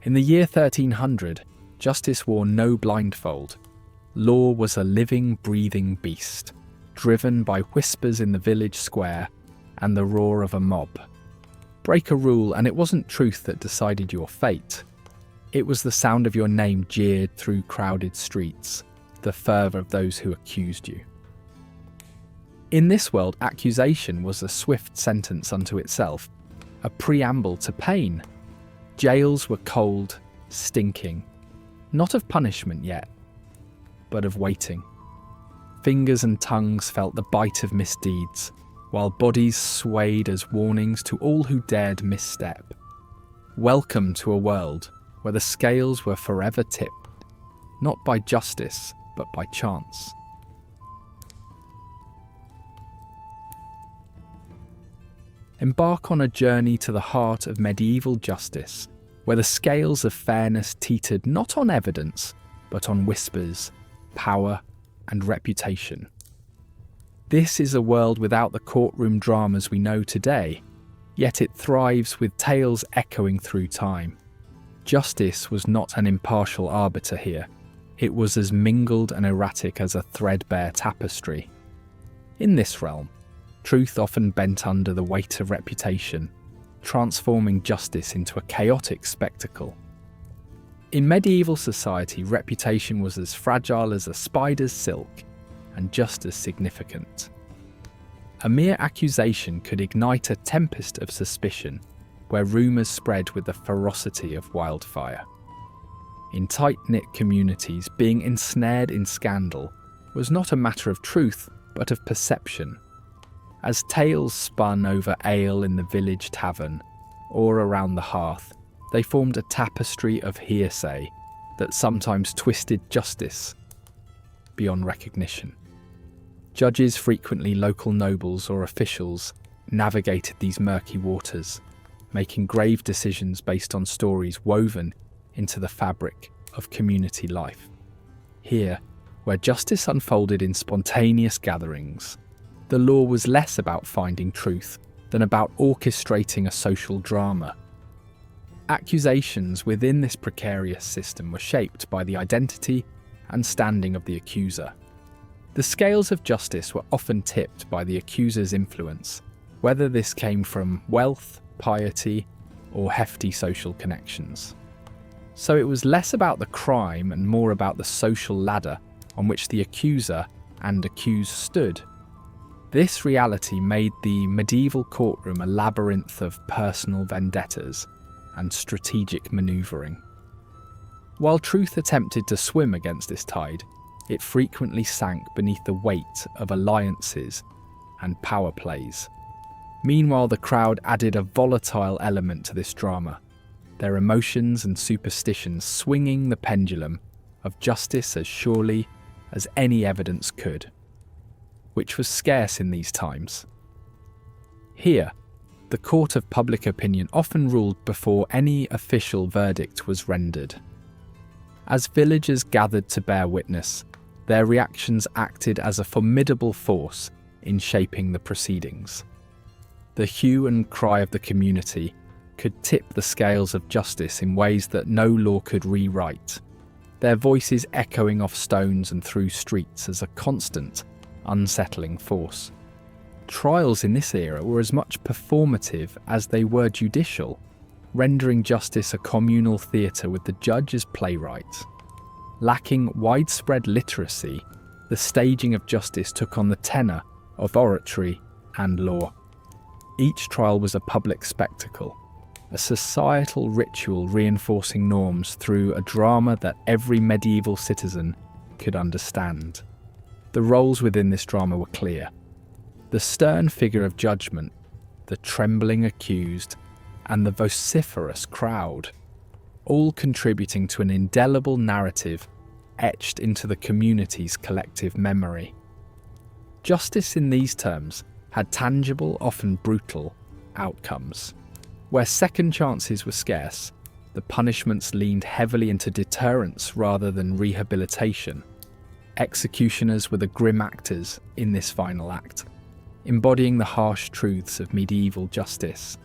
In the year 1300, justice wore no blindfold. Law was a living, breathing beast, driven by whispers in the village square and the roar of a mob. Break a rule and it wasn't truth that decided your fate. It was the sound of your name jeered through crowded streets, the fervour of those who accused you. In this world, accusation was a swift sentence unto itself, a preamble to pain. Jails were cold, stinking, not of punishment yet, but of waiting. Fingers and tongues felt the bite of misdeeds, while bodies swayed as warnings to all who dared misstep. Welcome to a world where the scales were forever tipped, not by justice, but by chance. Embark on a journey to the heart of medieval justice, where the scales of fairness teetered not on evidence, but on whispers, power, and reputation. This is a world without the courtroom dramas we know today, yet it thrives with tales echoing through time. Justice was not an impartial arbiter here. It was as mingled and erratic as a threadbare tapestry. In this realm, truth often bent under the weight of reputation, transforming justice into a chaotic spectacle. In medieval society, reputation was as fragile as a spider's silk and just as significant. A mere accusation could ignite a tempest of suspicion where rumours spread with the ferocity of wildfire. In tight-knit communities, being ensnared in scandal was not a matter of truth, but of perception. As tales spun over ale in the village tavern or around the hearth, they formed a tapestry of hearsay that sometimes twisted justice beyond recognition. Judges, frequently local nobles or officials, navigated these murky waters, making grave decisions based on stories woven into the fabric of community life. Here, where justice unfolded in spontaneous gatherings, the law was less about finding truth than about orchestrating a social drama. Accusations within this precarious system were shaped by the identity and standing of the accuser. The scales of justice were often tipped by the accuser's influence, whether this came from wealth, piety, or hefty social connections. So it was less about the crime and more about the social ladder on which the accuser and accused stood. This reality made the medieval courtroom a labyrinth of personal vendettas and strategic manoeuvring. While truth attempted to swim against this tide, it frequently sank beneath the weight of alliances and power plays. Meanwhile, the crowd added a volatile element to this drama, their emotions and superstitions swinging the pendulum of justice as surely as any evidence could, which was scarce in these times. Here, the court of public opinion often ruled before any official verdict was rendered. As villagers gathered to bear witness, their reactions acted as a formidable force in shaping the proceedings. The hue and cry of the community could tip the scales of justice in ways that no law could rewrite, their voices echoing off stones and through streets as a constant, unsettling force. Trials in this era were as much performative as they were judicial, rendering justice a communal theatre with the judge as playwright. Lacking widespread literacy, the staging of justice took on the tenor of oratory and law. Each trial was a public spectacle, a societal ritual reinforcing norms through a drama that every medieval citizen could understand. The roles within this drama were clear. The stern figure of judgment, the trembling accused, and the vociferous crowd, all contributing to an indelible narrative etched into the community's collective memory. Justice in these terms had tangible, often brutal, outcomes. Where second chances were scarce, the punishments leaned heavily into deterrence rather than rehabilitation. Executioners were the grim actors in this final act, embodying the harsh truths of medieval justice.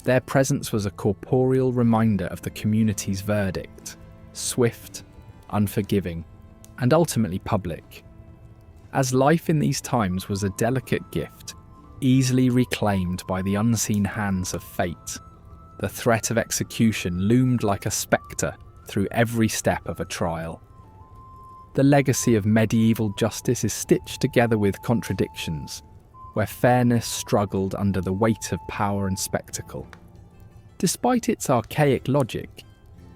Their presence was a corporeal reminder of the community's verdict: swift, unforgiving, and ultimately public. As life in these times was a delicate gift, easily reclaimed by the unseen hands of fate, the threat of execution loomed like a spectre through every step of a trial. The legacy of medieval justice is stitched together with contradictions, where fairness struggled under the weight of power and spectacle. Despite its archaic logic,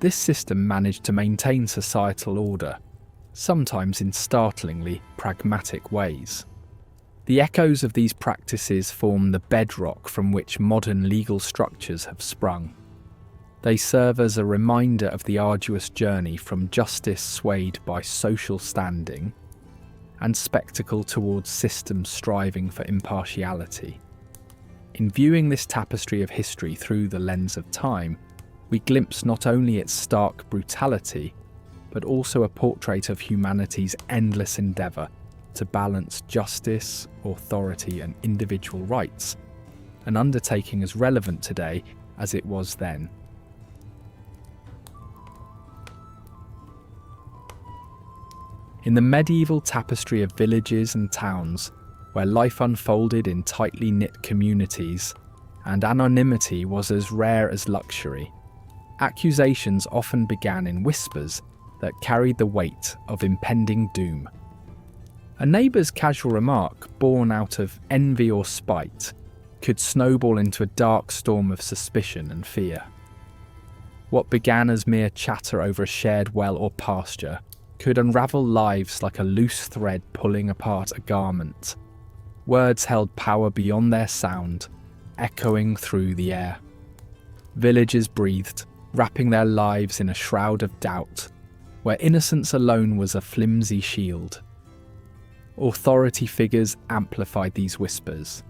this system managed to maintain societal order, sometimes in startlingly pragmatic ways. The echoes of these practices form the bedrock from which modern legal structures have sprung. They serve as a reminder of the arduous journey from justice swayed by social standing and spectacle towards systems striving for impartiality. In viewing this tapestry of history through the lens of time, we glimpse not only its stark brutality, but also a portrait of humanity's endless endeavour to balance justice, authority, and individual rights, an undertaking as relevant today as it was then. In the medieval tapestry of villages and towns, where life unfolded in tightly knit communities, and anonymity was as rare as luxury, accusations often began in whispers that carried the weight of impending doom. A neighbour's casual remark, born out of envy or spite, could snowball into a dark storm of suspicion and fear. What began as mere chatter over a shared well or pasture could unravel lives like a loose thread pulling apart a garment. Words held power beyond their sound, echoing through the air. Villages breathed, wrapping their lives in a shroud of doubt, where innocence alone was a flimsy shield. Authority figures amplified these whispers.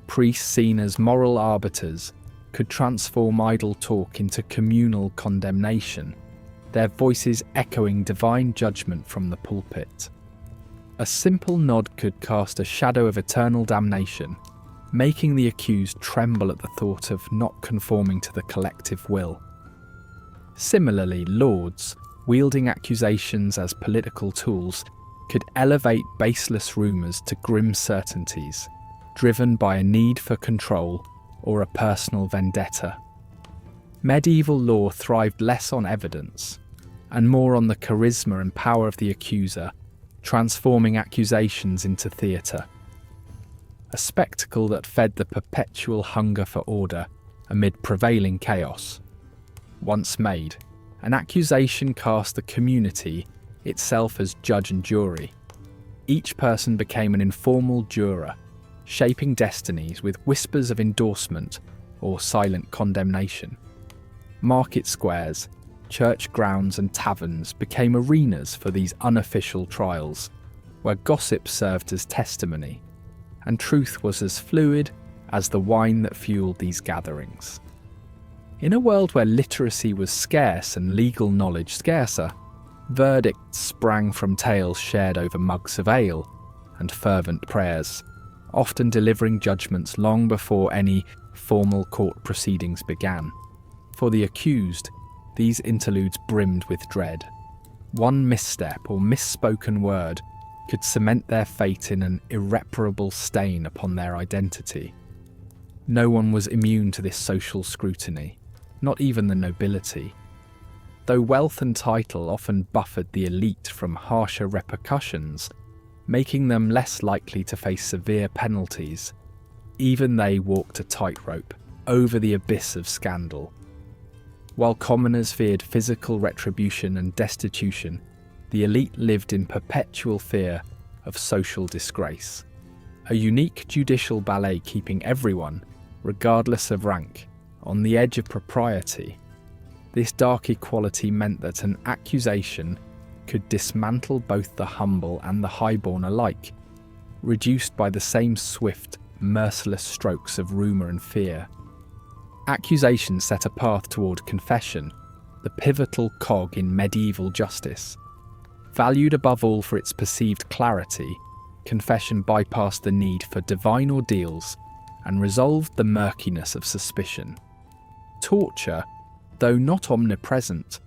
Priests seen as moral arbiters could transform idle talk into communal condemnation, their voices echoing divine judgment from the pulpit. A simple nod could cast a shadow of eternal damnation, making the accused tremble at the thought of not conforming to the collective will. Similarly, lords, wielding accusations as political tools, could elevate baseless rumours to grim certainties, driven by a need for control or a personal vendetta. Medieval law thrived less on evidence, and more on the charisma and power of the accuser, transforming accusations into theatre. A spectacle that fed the perpetual hunger for order amid prevailing chaos. Once made, an accusation cast the community itself as judge and jury. Each person became an informal juror, shaping destinies with whispers of endorsement or silent condemnation. Market squares, church grounds and taverns became arenas for these unofficial trials, where gossip served as testimony, and truth was as fluid as the wine that fueled these gatherings. In a world where literacy was scarce and legal knowledge scarcer, verdicts sprang from tales shared over mugs of ale and fervent prayers, often delivering judgments long before any formal court proceedings began. For the accused, these interludes brimmed with dread. One misstep or misspoken word could cement their fate in an irreparable stain upon their identity. No one was immune to this social scrutiny, not even the nobility. Though wealth and title often buffered the elite from harsher repercussions, making them less likely to face severe penalties, even they walked a tightrope over the abyss of scandal. While commoners feared physical retribution and destitution, the elite lived in perpetual fear of social disgrace. A unique judicial ballet keeping everyone, regardless of rank, on the edge of propriety. This dark equality meant that an accusation could dismantle both the humble and the highborn alike, reduced by the same swift, merciless strokes of rumour and fear. Accusations set a path toward confession, the pivotal cog in medieval justice. Valued above all for its perceived clarity, confession bypassed the need for divine ordeals and resolved the murkiness of suspicion. Torture, though not omnipresent,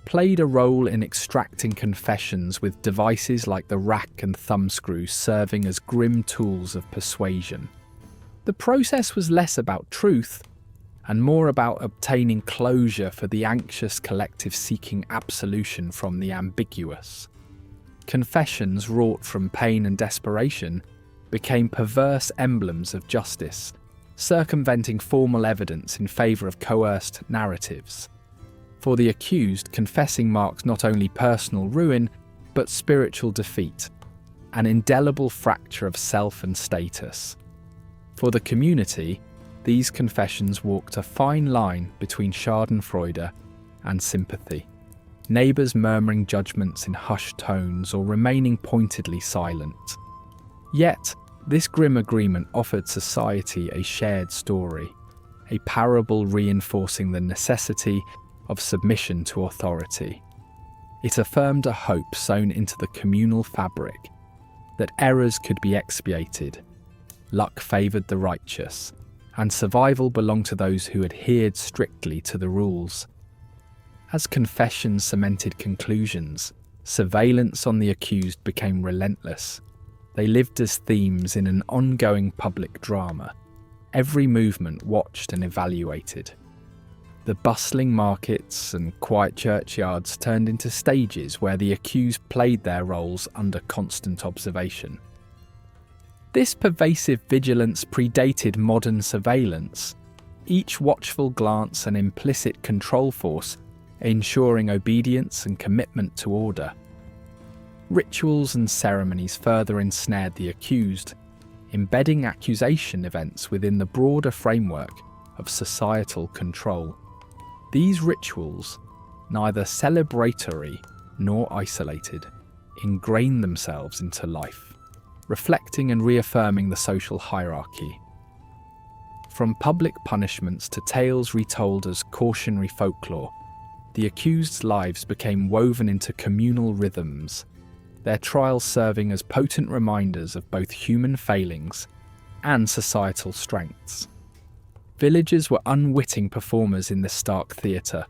played a role in extracting confessions, with devices like the rack and thumbscrew serving as grim tools of persuasion. The process was less about truth and more about obtaining closure for the anxious collective seeking absolution from the ambiguous. Confessions wrought from pain and desperation became perverse emblems of justice, circumventing formal evidence in favour of coerced narratives. For the accused, confessing marked not only personal ruin, but spiritual defeat, an indelible fracture of self and status. For the community, these confessions walked a fine line between schadenfreude and sympathy, neighbours murmuring judgments in hushed tones or remaining pointedly silent. Yet, this grim agreement offered society a shared story, a parable reinforcing the necessity of submission to authority. It affirmed a hope sown into the communal fabric that errors could be expiated, luck favoured the righteous, and survival belonged to those who adhered strictly to the rules. As confessions cemented conclusions, surveillance on the accused became relentless. They lived as themes in an ongoing public drama, every movement watched and evaluated. The bustling markets and quiet churchyards turned into stages where the accused played their roles under constant observation. This pervasive vigilance predated modern surveillance, each watchful glance an implicit control force ensuring obedience and commitment to order. Rituals and ceremonies further ensnared the accused, embedding accusation events within the broader framework of societal control. These rituals, neither celebratory nor isolated, ingrained themselves into life, reflecting and reaffirming the social hierarchy. From public punishments to tales retold as cautionary folklore, the accused's lives became woven into communal rhythms, their trials serving as potent reminders of both human failings and societal strengths. Villagers were unwitting performers in this stark theatre,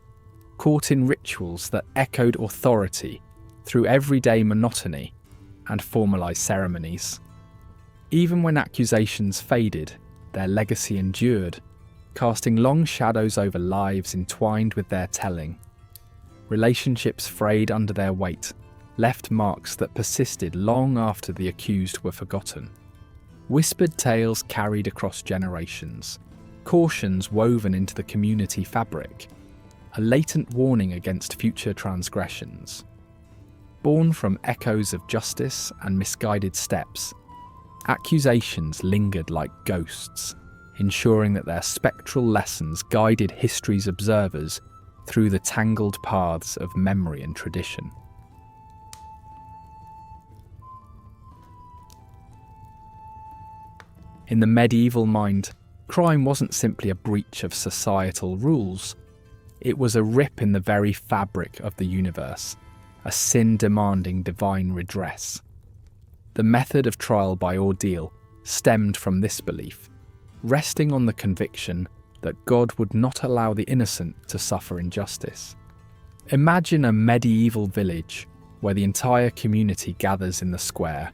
caught in rituals that echoed authority through everyday monotony and formalised ceremonies. Even when accusations faded, their legacy endured, casting long shadows over lives entwined with their telling. Relationships frayed under their weight, left marks that persisted long after the accused were forgotten. Whispered tales carried across generations, cautions woven into the community fabric, a latent warning against future transgressions. Born from echoes of justice and misguided steps, accusations lingered like ghosts, ensuring that their spectral lessons guided history's observers through the tangled paths of memory and tradition. In the medieval mind, crime wasn't simply a breach of societal rules. It was a rip in the very fabric of the universe, a sin demanding divine redress. The method of trial by ordeal stemmed from this belief, resting on the conviction that God would not allow the innocent to suffer injustice. Imagine a medieval village where the entire community gathers in the square,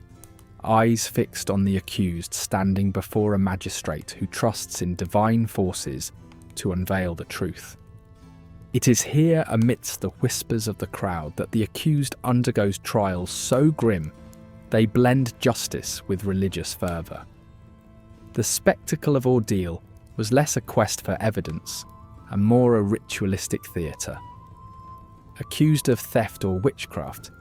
eyes fixed on the accused standing before a magistrate who trusts in divine forces to unveil the truth. It is here, amidst the whispers of the crowd, that the accused undergoes trials so grim they blend justice with religious fervour. The spectacle of ordeal was less a quest for evidence and more a ritualistic theatre. Accused of theft or witchcraft,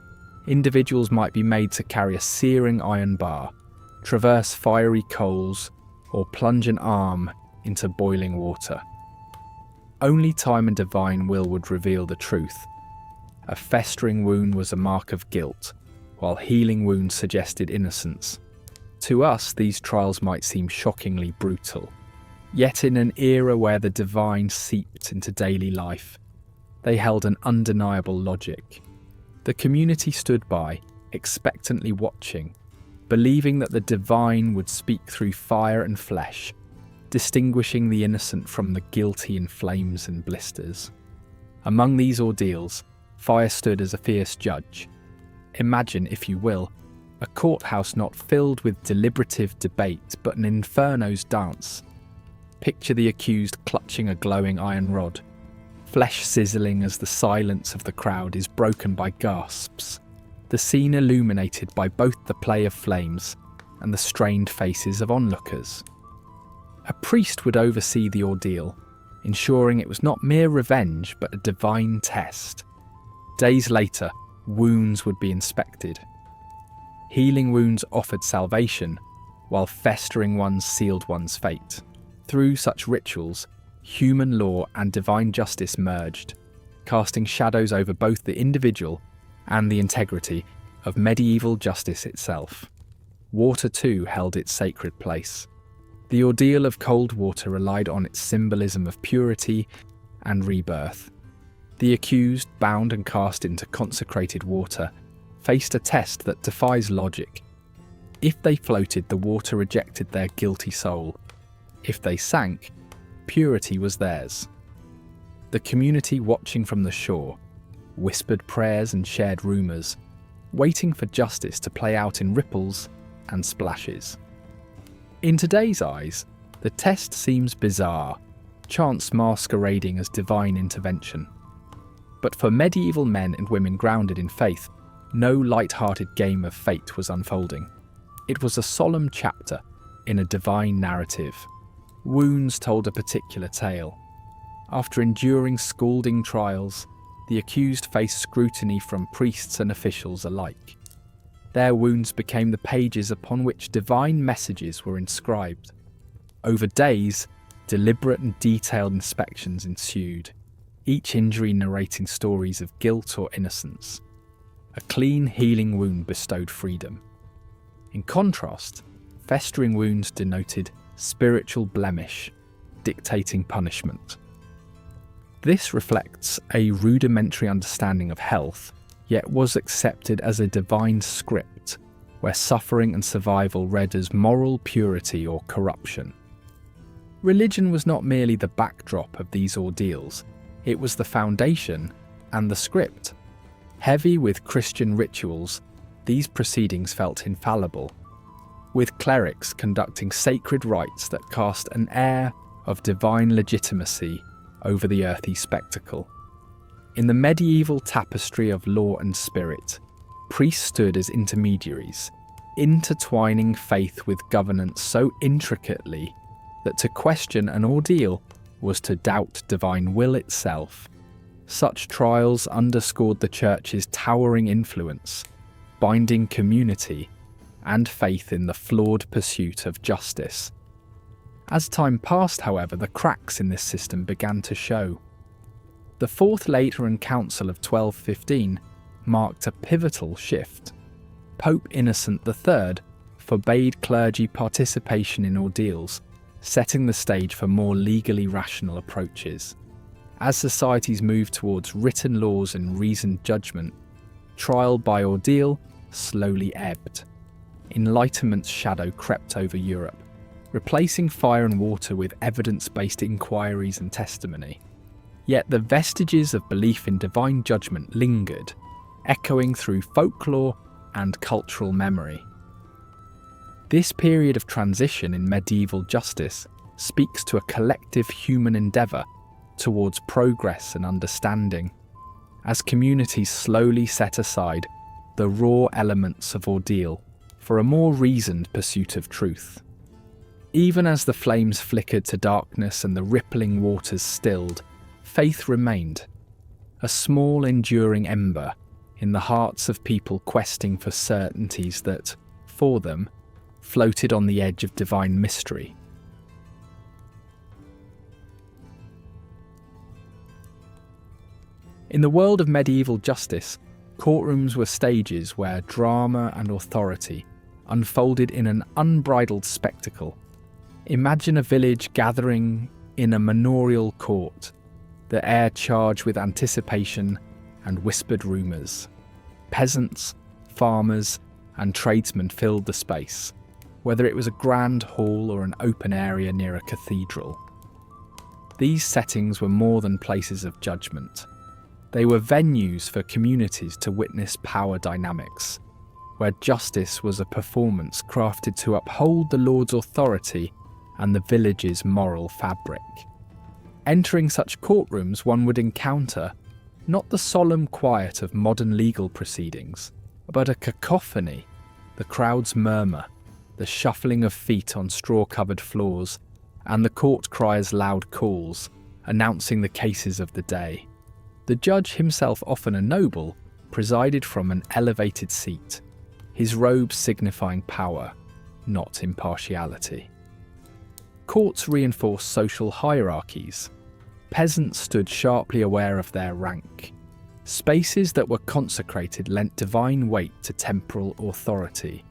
individuals might be made to carry a searing iron bar, traverse fiery coals, or plunge an arm into boiling water. Only time and divine will would reveal the truth. A festering wound was a mark of guilt, while healing wounds suggested innocence. To us, these trials might seem shockingly brutal. Yet in an era where the divine seeped into daily life, they held an undeniable logic. The community stood by, expectantly watching, believing that the divine would speak through fire and flesh, distinguishing the innocent from the guilty in flames and blisters. Among these ordeals, fire stood as a fierce judge. Imagine, if you will, a courthouse not filled with deliberative debate but an inferno's dance. Picture the accused clutching a glowing iron rod, flesh sizzling as the silence of the crowd is broken by gasps, the scene illuminated by both the play of flames and the strained faces of onlookers. A priest would oversee the ordeal, ensuring it was not mere revenge but a divine test. Days later, wounds would be inspected. Healing wounds offered salvation, while festering ones sealed one's fate. Through such rituals, human law and divine justice merged, casting shadows over both the individual and the integrity of medieval justice itself. Water too held its sacred place. The ordeal of cold water relied on its symbolism of purity and rebirth. The accused, bound and cast into consecrated water, faced a test that defies logic. If they floated, the water rejected their guilty soul. If they sank, purity was theirs. The community watching from the shore whispered prayers and shared rumours, waiting for justice to play out in ripples and splashes. In today's eyes, the test seems bizarre, chance masquerading as divine intervention. But for medieval men and women grounded in faith, no light-hearted game of fate was unfolding. It was a solemn chapter in a divine narrative. Wounds told a particular tale. After enduring scalding trials, the accused faced scrutiny from priests and officials alike. Their wounds became the pages upon which divine messages were inscribed. Over days, deliberate and detailed inspections ensued, each injury narrating stories of guilt or innocence. A clean, healing wound bestowed freedom. In contrast, festering wounds denoted spiritual blemish, dictating punishment. This reflects a rudimentary understanding of health, yet was accepted as a divine script, where suffering and survival read as moral purity or corruption. Religion was not merely the backdrop of these ordeals, it was the foundation and the script. Heavy with Christian rituals, these proceedings felt infallible, with clerics conducting sacred rites that cast an air of divine legitimacy over the earthy spectacle. In the medieval tapestry of law and spirit, priests stood as intermediaries, intertwining faith with governance so intricately that to question an ordeal was to doubt divine will itself. Such trials underscored the Church's towering influence, binding community and faith in the flawed pursuit of justice. As time passed, however, the cracks in this system began to show. The Fourth Lateran Council of 1215 marked a pivotal shift. Pope Innocent III forbade clergy participation in ordeals, setting the stage for more legally rational approaches. As societies moved towards written laws and reasoned judgment, trial by ordeal slowly ebbed. Enlightenment's shadow crept over Europe, replacing fire and water with evidence-based inquiries and testimony. Yet the vestiges of belief in divine judgment lingered, echoing through folklore and cultural memory. This period of transition in medieval justice speaks to a collective human endeavour towards progress and understanding, as communities slowly set aside the raw elements of ordeal for a more reasoned pursuit of truth. Even as the flames flickered to darkness and the rippling waters stilled, faith remained, a small enduring ember in the hearts of people questing for certainties that, for them, floated on the edge of divine mystery. In the world of medieval justice, courtrooms were stages where drama and authority unfolded in an unbridled spectacle. Imagine a village gathering in a manorial court, the air charged with anticipation and whispered rumours. Peasants, farmers, and tradesmen filled the space, whether it was a grand hall or an open area near a cathedral. These settings were more than places of judgment. They were venues for communities to witness power dynamics, where justice was a performance crafted to uphold the Lord's authority and the village's moral fabric. Entering such courtrooms, one would encounter not the solemn quiet of modern legal proceedings, but a cacophony, the crowd's murmur, the shuffling of feet on straw-covered floors, and the court crier's loud calls, announcing the cases of the day. The judge, himself often a noble, presided from an elevated seat, his robes signifying power, not impartiality. Courts reinforced social hierarchies. Peasants stood sharply aware of their rank. Spaces that were consecrated lent divine weight to temporal authority,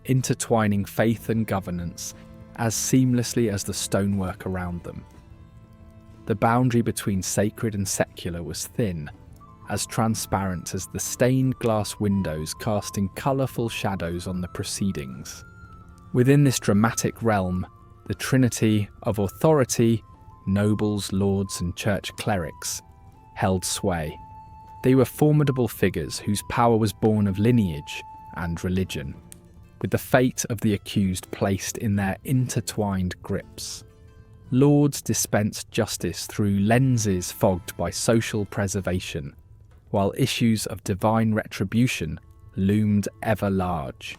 intertwining faith and governance as seamlessly as the stonework around them. The boundary between sacred and secular was thin, as transparent as the stained glass windows casting colourful shadows on the proceedings. Within this dramatic realm, the trinity of authority, nobles, lords and church clerics, held sway. They were formidable figures whose power was born of lineage and religion, with the fate of the accused placed in their intertwined grips. Lords dispensed justice through lenses fogged by social preservation, while issues of divine retribution loomed ever large.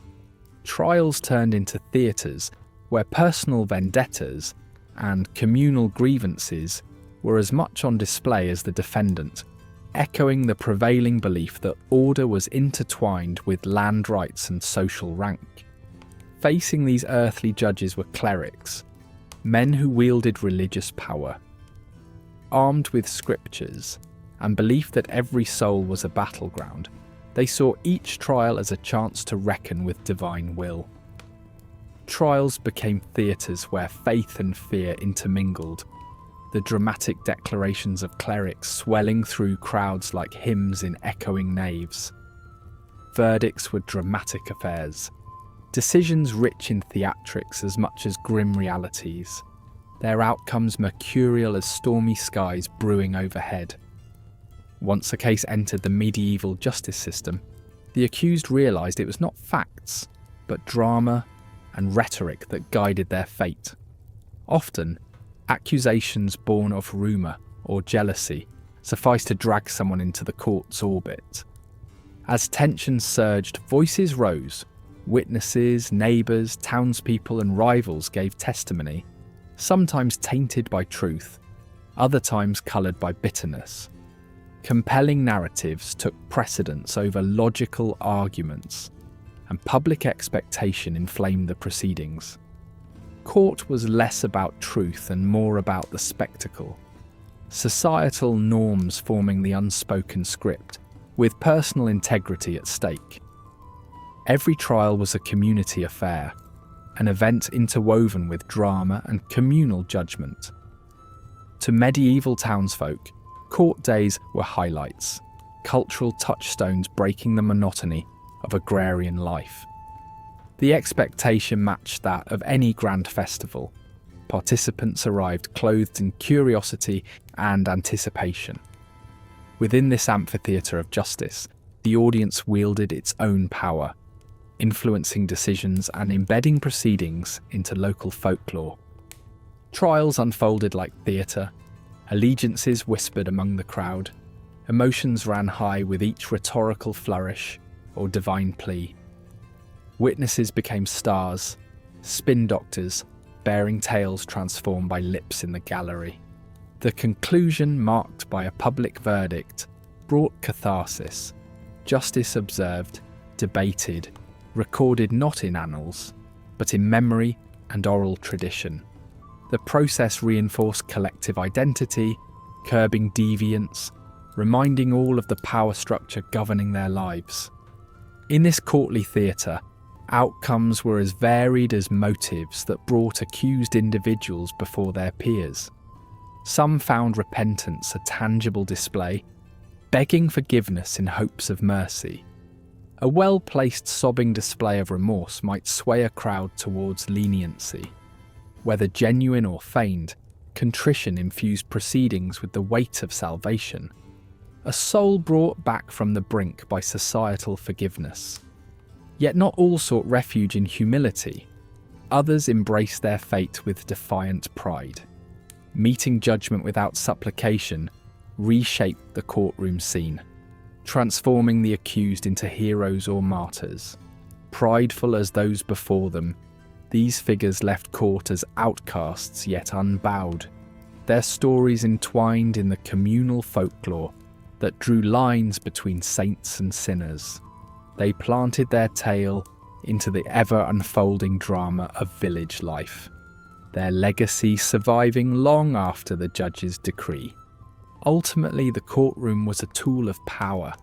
Trials turned into theatres where personal vendettas and communal grievances were as much on display as the defendant, echoing the prevailing belief that order was intertwined with land rights and social rank. Facing these earthly judges were clerics, men who wielded religious power. Armed with scriptures and belief that every soul was a battleground, they saw each trial as a chance to reckon with divine will. Trials became theatres where faith and fear intermingled, the dramatic declarations of clerics swelling through crowds like hymns in echoing naves. Verdicts were dramatic affairs, decisions rich in theatrics as much as grim realities, their outcomes mercurial as stormy skies brewing overhead. Once a case entered the medieval justice system, the accused realised it was not facts, but drama and rhetoric that guided their fate. Often, accusations born of rumour or jealousy sufficed to drag someone into the court's orbit. As tensions surged, voices rose. Witnesses, neighbours, townspeople and rivals gave testimony, sometimes tainted by truth, other times coloured by bitterness. Compelling narratives took precedence over logical arguments, and public expectation inflamed the proceedings. Court was less about truth and more about the spectacle. Societal norms forming the unspoken script, with personal integrity at stake. Every trial was a community affair, an event interwoven with drama and communal judgment. To medieval townsfolk, court days were highlights, cultural touchstones breaking the monotony of agrarian life. The expectation matched that of any grand festival. Participants arrived clothed in curiosity and anticipation. Within this amphitheatre of justice, the audience wielded its own power, influencing decisions and embedding proceedings into local folklore. Trials unfolded like theatre, allegiances whispered among the crowd, emotions ran high with each rhetorical flourish or divine plea. Witnesses became stars, spin doctors, bearing tales transformed by lips in the gallery. The conclusion, marked by a public verdict, brought catharsis. Justice observed, debated, recorded not in annals, but in memory and oral tradition. The process reinforced collective identity, curbing deviance, reminding all of the power structure governing their lives. In this courtly theatre, outcomes were as varied as motives that brought accused individuals before their peers. Some found repentance a tangible display, begging forgiveness in hopes of mercy. A well-placed sobbing display of remorse might sway a crowd towards leniency. Whether genuine or feigned, contrition infused proceedings with the weight of salvation, a soul brought back from the brink by societal forgiveness. Yet not all sought refuge in humility. Others embraced their fate with defiant pride. Meeting judgment without supplication reshaped the courtroom scene, transforming the accused into heroes or martyrs. Prideful as those before them, these figures left court as outcasts yet unbowed, their stories entwined in the communal folklore that drew lines between saints and sinners. They planted their tale into the ever-unfolding drama of village life, their legacy surviving long after the judge's decree. Ultimately, the courtroom was a tool of power,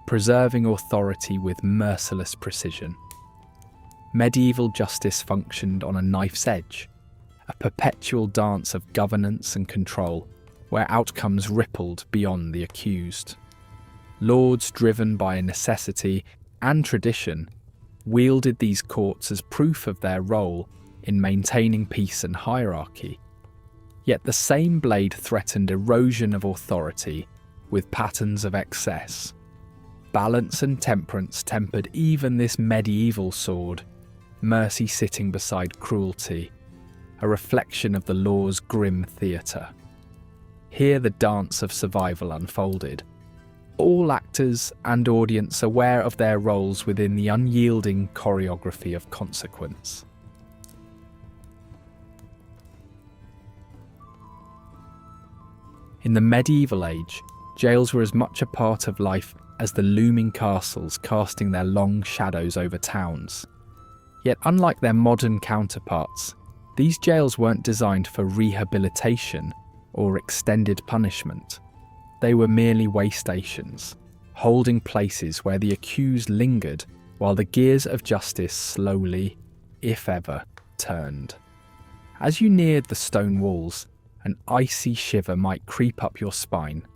preserving authority with merciless precision. Medieval justice functioned on a knife's edge, a perpetual dance of governance and control, where outcomes rippled beyond the accused. Lords driven by necessity and tradition wielded these courts as proof of their role in maintaining peace and hierarchy. Yet the same blade threatened erosion of authority with patterns of excess. Balance and temperance tempered even this medieval sword, mercy sitting beside cruelty, a reflection of the law's grim theatre. Here the dance of survival unfolded, all actors and audience aware of their roles within the unyielding choreography of consequence. In the medieval age, jails were as much a part of life as the looming castles casting their long shadows over towns. Yet unlike their modern counterparts, these jails weren't designed for rehabilitation or extended punishment. They were merely way stations, holding places where the accused lingered while the gears of justice slowly, if ever, turned. As you neared the stone walls, an icy shiver might creep up your spine,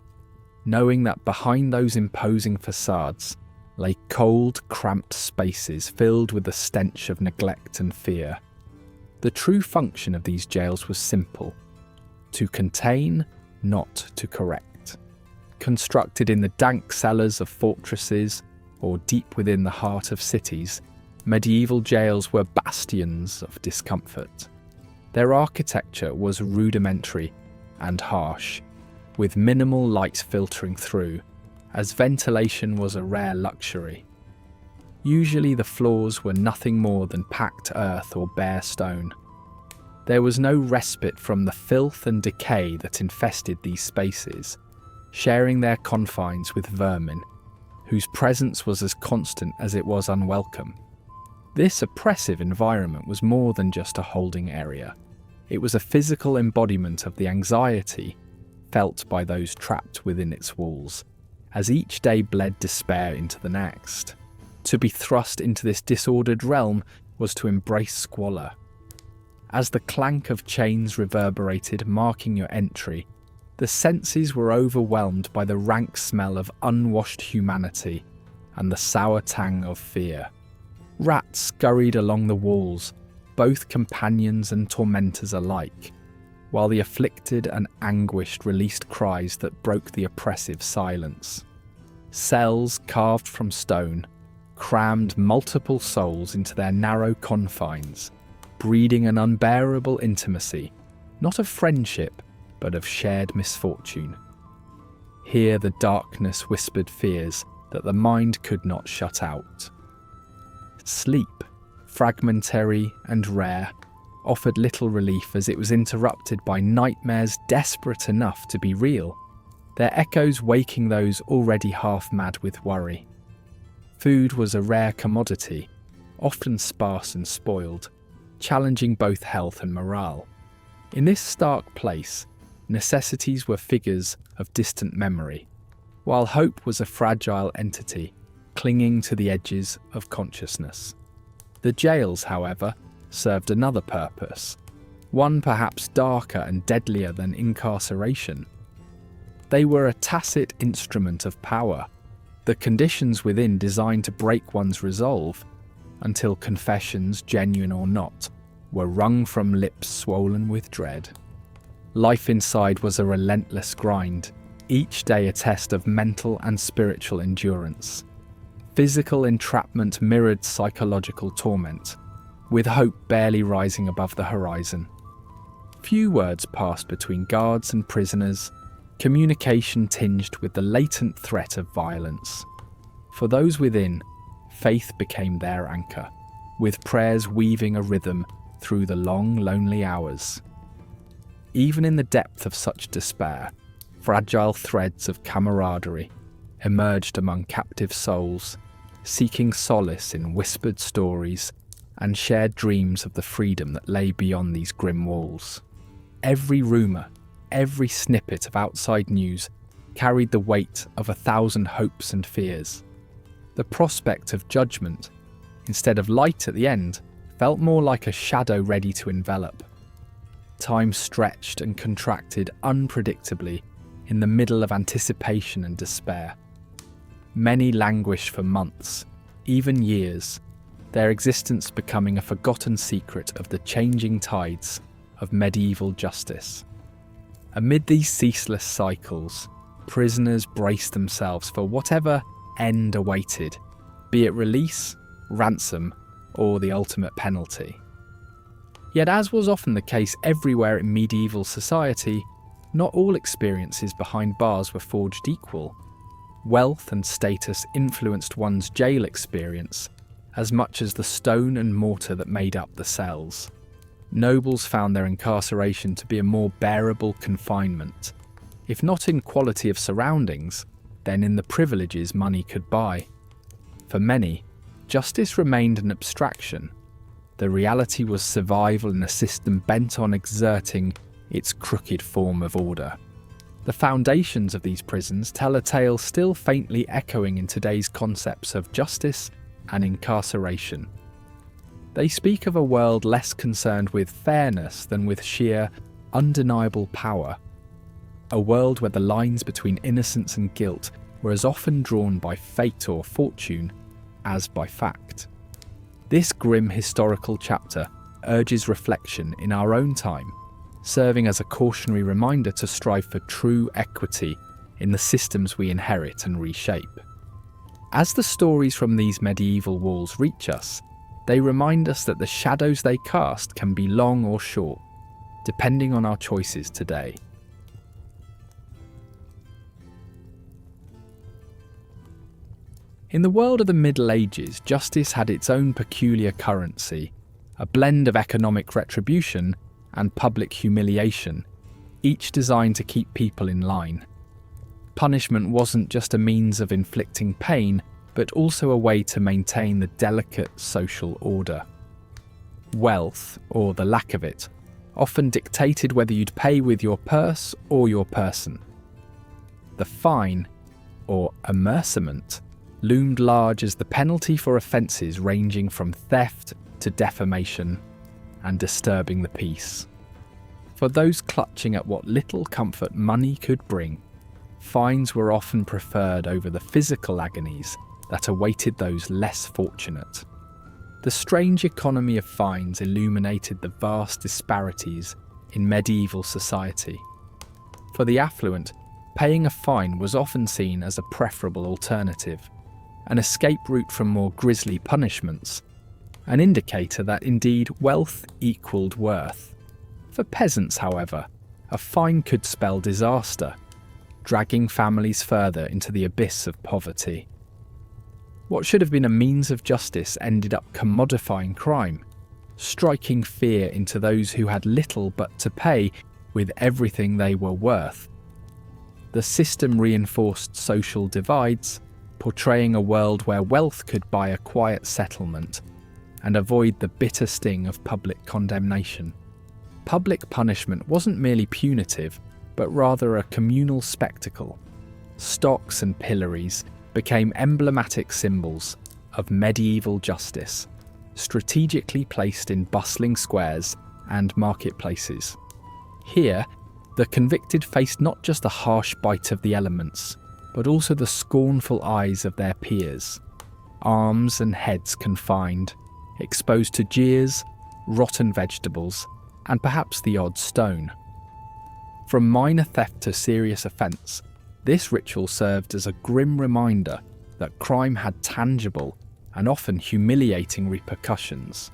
knowing that behind those imposing facades lay cold, cramped spaces filled with the stench of neglect and fear. The true function of these jails was simple: to contain, not to correct. Constructed in the dank cellars of fortresses or deep within the heart of cities, medieval jails were bastions of discomfort. Their architecture was rudimentary and harsh, with minimal light filtering through, as ventilation was a rare luxury. Usually the floors were nothing more than packed earth or bare stone. There was no respite from the filth and decay that infested these spaces, sharing their confines with vermin, whose presence was as constant as it was unwelcome. This oppressive environment was more than just a holding area. It was a physical embodiment of the anxiety felt by those trapped within its walls, as each day bled despair into the next. To be thrust into this disordered realm was to embrace squalor. As the clank of chains reverberated, marking your entry, the senses were overwhelmed by the rank smell of unwashed humanity and the sour tang of fear. Rats scurried along the walls, both companions and tormentors alike, while the afflicted and anguished released cries that broke the oppressive silence. Cells carved from stone crammed multiple souls into their narrow confines, breeding an unbearable intimacy, not of friendship, but of shared misfortune. Here the darkness whispered fears that the mind could not shut out. Sleep, fragmentary and rare, offered little relief as it was interrupted by nightmares desperate enough to be real, their echoes waking those already half-mad with worry. Food was a rare commodity, often sparse and spoiled, challenging both health and morale. In this stark place, necessities were figures of distant memory, while hope was a fragile entity clinging to the edges of consciousness. The jails, however, served another purpose, one perhaps darker and deadlier than incarceration. They were a tacit instrument of power, the conditions within designed to break one's resolve, until confessions, genuine or not, were wrung from lips swollen with dread. Life inside was a relentless grind, each day a test of mental and spiritual endurance. Physical entrapment mirrored psychological torment, with hope barely rising above the horizon. Few words passed between guards and prisoners, communication tinged with the latent threat of violence. For those within, faith became their anchor, with prayers weaving a rhythm through the long, lonely hours. Even in the depth of such despair, fragile threads of camaraderie emerged among captive souls, seeking solace in whispered stories and shared dreams of the freedom that lay beyond these grim walls. Every rumour, every snippet of outside news carried the weight of 1,000 hopes and fears. The prospect of judgment, instead of light at the end, felt more like a shadow ready to envelop. Time stretched and contracted unpredictably in the middle of anticipation and despair. Many languished for months, even years, their existence becoming a forgotten secret of the changing tides of medieval justice. Amid these ceaseless cycles, prisoners braced themselves for whatever end awaited, be it release, ransom, or the ultimate penalty. Yet, as was often the case everywhere in medieval society, not all experiences behind bars were forged equal. Wealth and status influenced one's jail experience as much as the stone and mortar that made up the cells. Nobles found their incarceration to be a more bearable confinement, if not in quality of surroundings, then in the privileges money could buy. For many, justice remained an abstraction. The reality was survival in a system bent on exerting its crooked form of order. The foundations of these prisons tell a tale still faintly echoing in today's concepts of justice and incarceration. They speak of a world less concerned with fairness than with sheer, undeniable power. A world where the lines between innocence and guilt were as often drawn by fate or fortune as by fact. This grim historical chapter urges reflection in our own time, serving as a cautionary reminder to strive for true equity in the systems we inherit and reshape. As the stories from these medieval walls reach us, they remind us that the shadows they cast can be long or short, depending on our choices today. In the world of the Middle Ages, justice had its own peculiar currency, a blend of economic retribution and public humiliation, each designed to keep people in line. Punishment wasn't just a means of inflicting pain, but also a way to maintain the delicate social order. Wealth, or the lack of it, often dictated whether you'd pay with your purse or your person. The fine, or amercement, loomed large as the penalty for offences ranging from theft to defamation and disturbing the peace. For those clutching at what little comfort money could bring, fines were often preferred over the physical agonies that awaited those less fortunate. The strange economy of fines illuminated the vast disparities in medieval society. For the affluent, paying a fine was often seen as a preferable alternative, an escape route from more grisly punishments, an indicator that indeed wealth equalled worth. For peasants, however, a fine could spell disaster, dragging families further into the abyss of poverty. What should have been a means of justice ended up commodifying crime, striking fear into those who had little but to pay with everything they were worth. The system reinforced social divides, portraying a world where wealth could buy a quiet settlement and avoid the bitter sting of public condemnation. Public punishment wasn't merely punitive, but rather a communal spectacle. Stocks and pillories became emblematic symbols of medieval justice, strategically placed in bustling squares and marketplaces. Here, the convicted faced not just the harsh bite of the elements, but also the scornful eyes of their peers, arms and heads confined, exposed to jeers, rotten vegetables, and perhaps the odd stone. From minor theft to serious offence, this ritual served as a grim reminder that crime had tangible and often humiliating repercussions.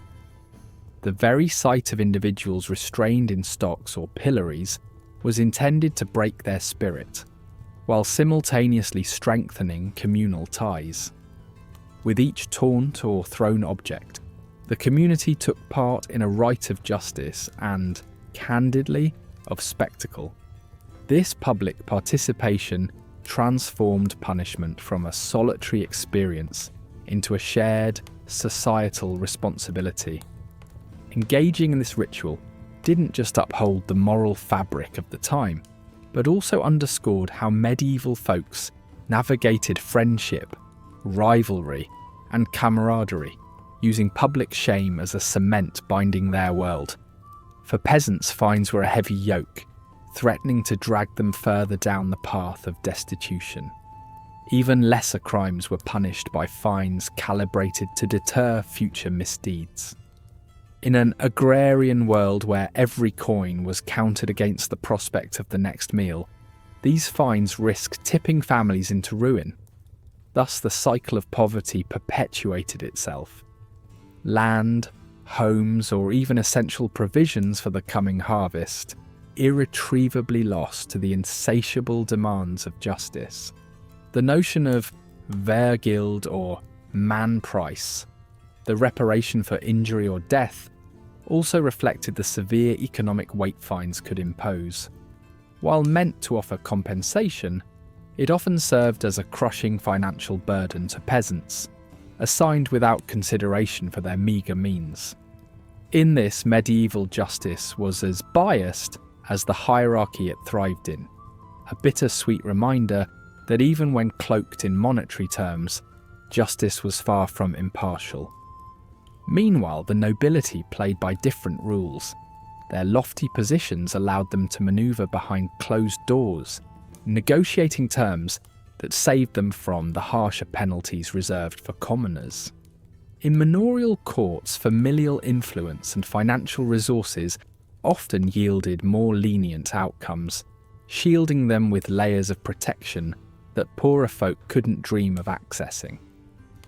The very sight of individuals restrained in stocks or pillories was intended to break their spirit, while simultaneously strengthening communal ties. With each taunt or thrown object, the community took part in a rite of justice and, candidly, of spectacle. This public participation transformed punishment from a solitary experience into a shared, societal responsibility. Engaging in this ritual didn't just uphold the moral fabric of the time, but also underscored how medieval folks navigated friendship, rivalry, and camaraderie, using public shame as a cement binding their world. For peasants, fines were a heavy yoke, threatening to drag them further down the path of destitution. Even lesser crimes were punished by fines calibrated to deter future misdeeds. In an agrarian world where every coin was counted against the prospect of the next meal, these fines risked tipping families into ruin. Thus, the cycle of poverty perpetuated itself. Land, homes, or even essential provisions for the coming harvest irretrievably lost to the insatiable demands of justice. The notion of vergild or man price, the reparation for injury or death, also reflected the severe economic weight fines could impose. While meant to offer compensation, it often served as a crushing financial burden to peasants, assigned without consideration for their meagre means. In this, medieval justice was as biased as the hierarchy it thrived in, a bittersweet reminder that even when cloaked in monetary terms, justice was far from impartial. Meanwhile, the nobility played by different rules. Their lofty positions allowed them to maneuver behind closed doors, negotiating terms that saved them from the harsher penalties reserved for commoners. In manorial courts, familial influence and financial resources often yielded more lenient outcomes, shielding them with layers of protection that poorer folk couldn't dream of accessing.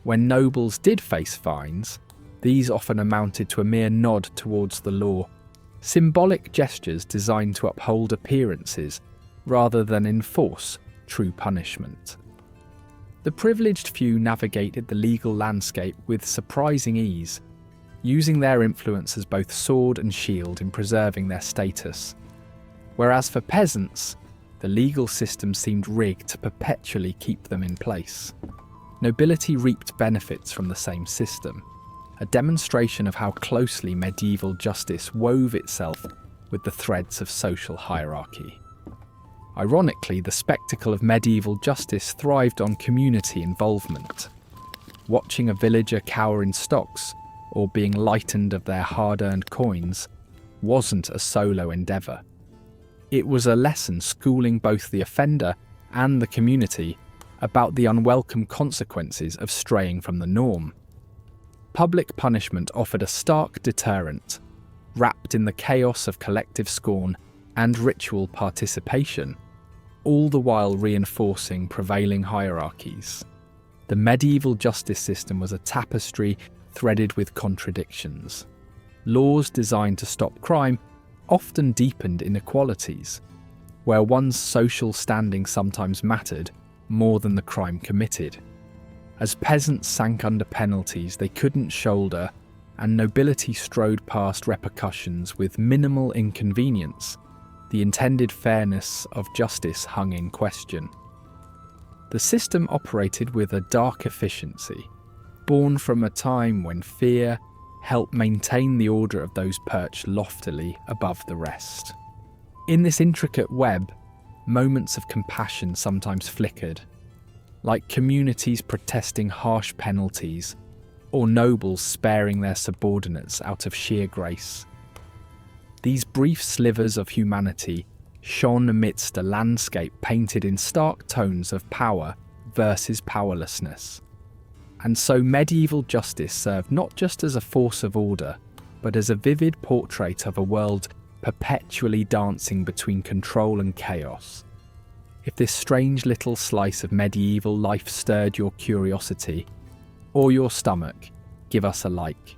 When nobles did face fines, these often amounted to a mere nod towards the law, symbolic gestures designed to uphold appearances rather than enforce true punishment. The privileged few navigated the legal landscape with surprising ease, using their influence as both sword and shield in preserving their status. Whereas for peasants, the legal system seemed rigged to perpetually keep them in place. Nobility reaped benefits from the same system, a demonstration of how closely medieval justice wove itself with the threads of social hierarchy. Ironically, the spectacle of medieval justice thrived on community involvement. Watching a villager cower in stocks, or being lightened of their hard-earned coins, wasn't a solo endeavour. It was a lesson schooling both the offender and the community about the unwelcome consequences of straying from the norm. Public punishment offered a stark deterrent, wrapped in the chaos of collective scorn and ritual participation, all the while reinforcing prevailing hierarchies. The medieval justice system was a tapestry threaded with contradictions. Laws designed to stop crime often deepened inequalities, where one's social standing sometimes mattered more than the crime committed. As peasants sank under penalties they couldn't shoulder, and nobility strode past repercussions with minimal inconvenience, the intended fairness of justice hung in question. The system operated with a dark efficiency, born from a time when fear helped maintain the order of those perched loftily above the rest. In this intricate web, moments of compassion sometimes flickered, like communities protesting harsh penalties, or nobles sparing their subordinates out of sheer grace. These brief slivers of humanity shone amidst a landscape painted in stark tones of power versus powerlessness. And so medieval justice served not just as a force of order, but as a vivid portrait of a world perpetually dancing between control and chaos. If this strange little slice of medieval life stirred your curiosity or your stomach, give us a like.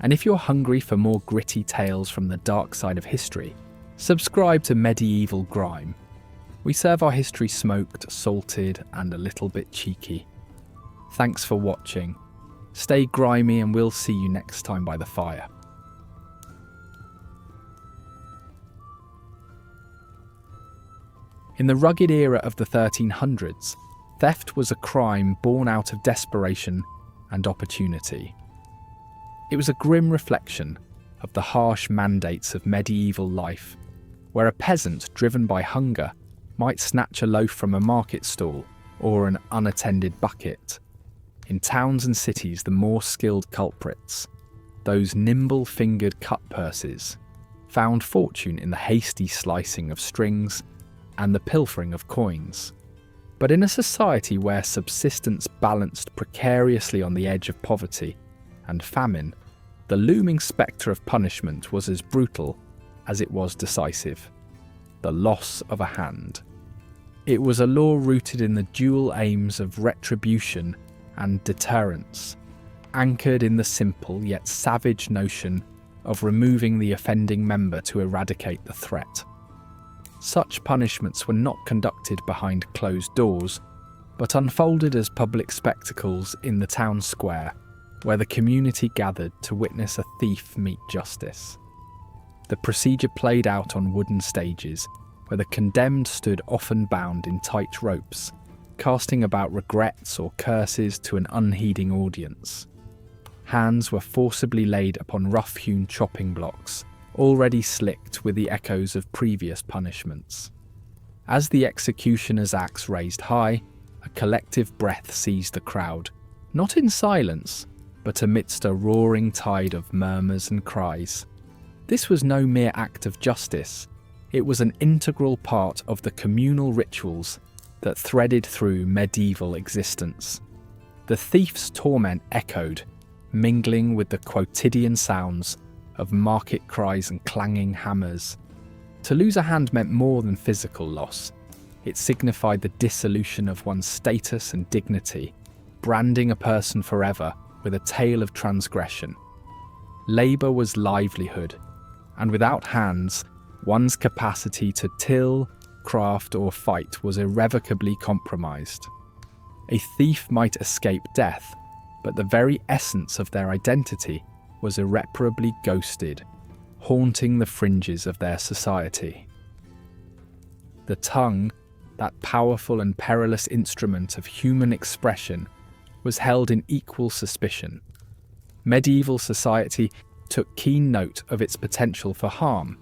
And if you're hungry for more gritty tales from the dark side of history, subscribe to Medieval Grime. We serve our history smoked, salted, and a little bit cheeky. Thanks for watching. Stay grimy and we'll see you next time by the fire. In the rugged era of the 1300s, theft was a crime born out of desperation and opportunity. It was a grim reflection of the harsh mandates of medieval life, where a peasant driven by hunger might snatch a loaf from a market stall or an unattended bucket. In towns and cities, the more skilled culprits, those nimble-fingered cut-purses, found fortune in the hasty slicing of strings and the pilfering of coins. But in a society where subsistence balanced precariously on the edge of poverty and famine, the looming spectre of punishment was as brutal as it was decisive: the loss of a hand. It was a law rooted in the dual aims of retribution and deterrence, anchored in the simple yet savage notion of removing the offending member to eradicate the threat. Such punishments were not conducted behind closed doors, but unfolded as public spectacles in the town square, where the community gathered to witness a thief meet justice. The procedure played out on wooden stages, where the condemned stood often bound in tight ropes, casting about regrets or curses to an unheeding audience. Hands were forcibly laid upon rough-hewn chopping blocks, already slicked with the echoes of previous punishments. As the executioner's axe raised high, a collective breath seized the crowd, not in silence, but amidst a roaring tide of murmurs and cries. This was no mere act of justice, it was an integral part of the communal rituals that threaded through medieval existence. The thief's torment echoed, mingling with the quotidian sounds of market cries and clanging hammers. To lose a hand meant more than physical loss. It signified the dissolution of one's status and dignity, branding a person forever with a tale of transgression. Labour was livelihood, and without hands, one's capacity to till, craft, or fight was irrevocably compromised. A thief might escape death, but the very essence of their identity was irreparably ghosted, haunting the fringes of their society. The tongue, that powerful and perilous instrument of human expression, was held in equal suspicion. Medieval society took keen note of its potential for harm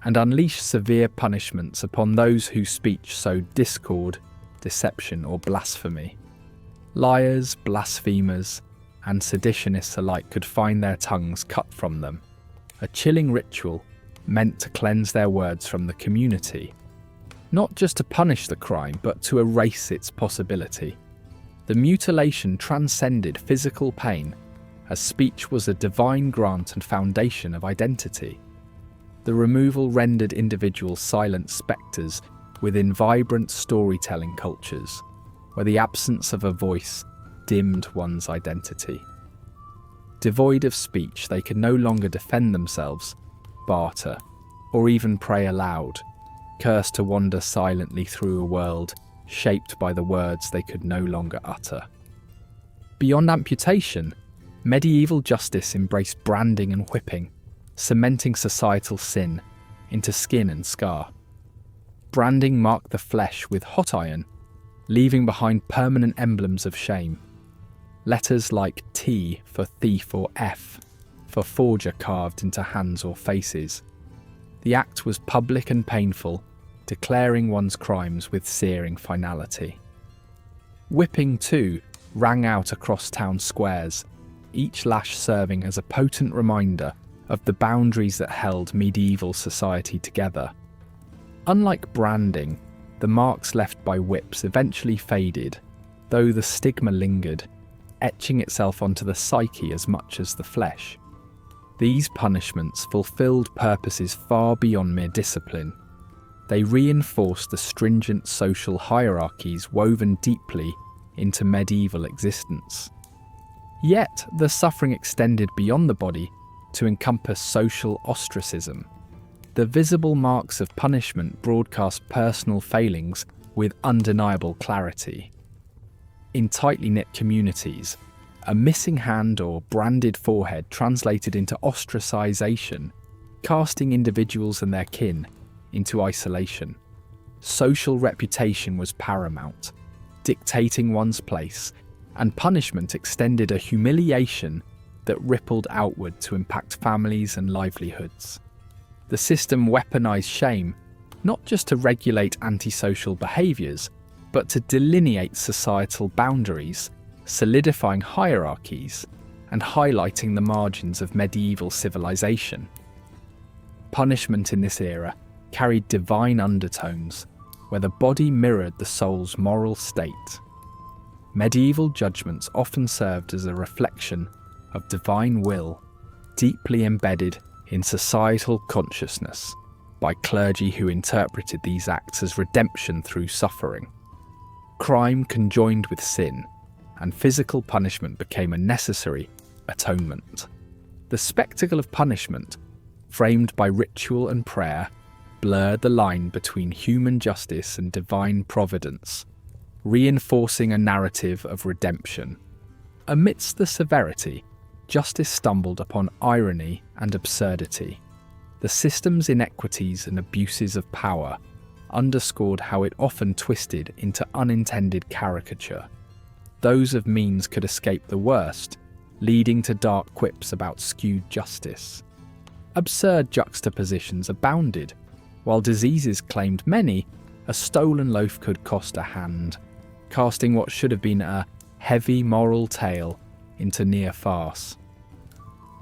and unleashed severe punishments upon those whose speech sowed discord, deception, or blasphemy. Liars, blasphemers, and seditionists alike could find their tongues cut from them, a chilling ritual meant to cleanse their words from the community, not just to punish the crime, but to erase its possibility. The mutilation transcended physical pain, as speech was a divine grant and foundation of identity. The removal rendered individuals silent spectres within vibrant storytelling cultures, where the absence of a voice dimmed one's identity. Devoid of speech, they could no longer defend themselves, barter, or even pray aloud, cursed to wander silently through a world shaped by the words they could no longer utter. Beyond amputation, medieval justice embraced branding and whipping, cementing societal sin into skin and scar. Branding marked the flesh with hot iron, leaving behind permanent emblems of shame. Letters like T for thief or F for forger carved into hands or faces. The act was public and painful, declaring one's crimes with searing finality. Whipping, too, rang out across town squares, each lash serving as a potent reminder of the boundaries that held medieval society together. Unlike branding, the marks left by whips eventually faded, though the stigma lingered, etching itself onto the psyche as much as the flesh. These punishments fulfilled purposes far beyond mere discipline. They reinforced the stringent social hierarchies woven deeply into medieval existence. Yet, the suffering extended beyond the body to encompass social ostracism. The visible marks of punishment broadcast personal failings with undeniable clarity. In tightly knit communities, a missing hand or branded forehead translated into ostracization, casting individuals and their kin into isolation. Social reputation was paramount, dictating one's place, and punishment extended a humiliation that rippled outward to impact families and livelihoods. The system weaponized shame, not just to regulate antisocial behaviours, but to delineate societal boundaries, solidifying hierarchies, and highlighting the margins of medieval civilization. Punishment in this era carried divine undertones, where the body mirrored the soul's moral state. Medieval judgments often served as a reflection of divine will, deeply embedded in societal consciousness by clergy who interpreted these acts as redemption through suffering. Crime conjoined with sin, and physical punishment became a necessary atonement. The spectacle of punishment, framed by ritual and prayer, blurred the line between human justice and divine providence, reinforcing a narrative of redemption. Amidst the severity, justice stumbled upon irony and absurdity. The system's inequities and abuses of power underscored how it often twisted into unintended caricature. Those of means could escape the worst, leading to dark quips about skewed justice. Absurd juxtapositions abounded. While diseases claimed many, a stolen loaf could cost a hand, casting what should have been a heavy moral tale into near farce.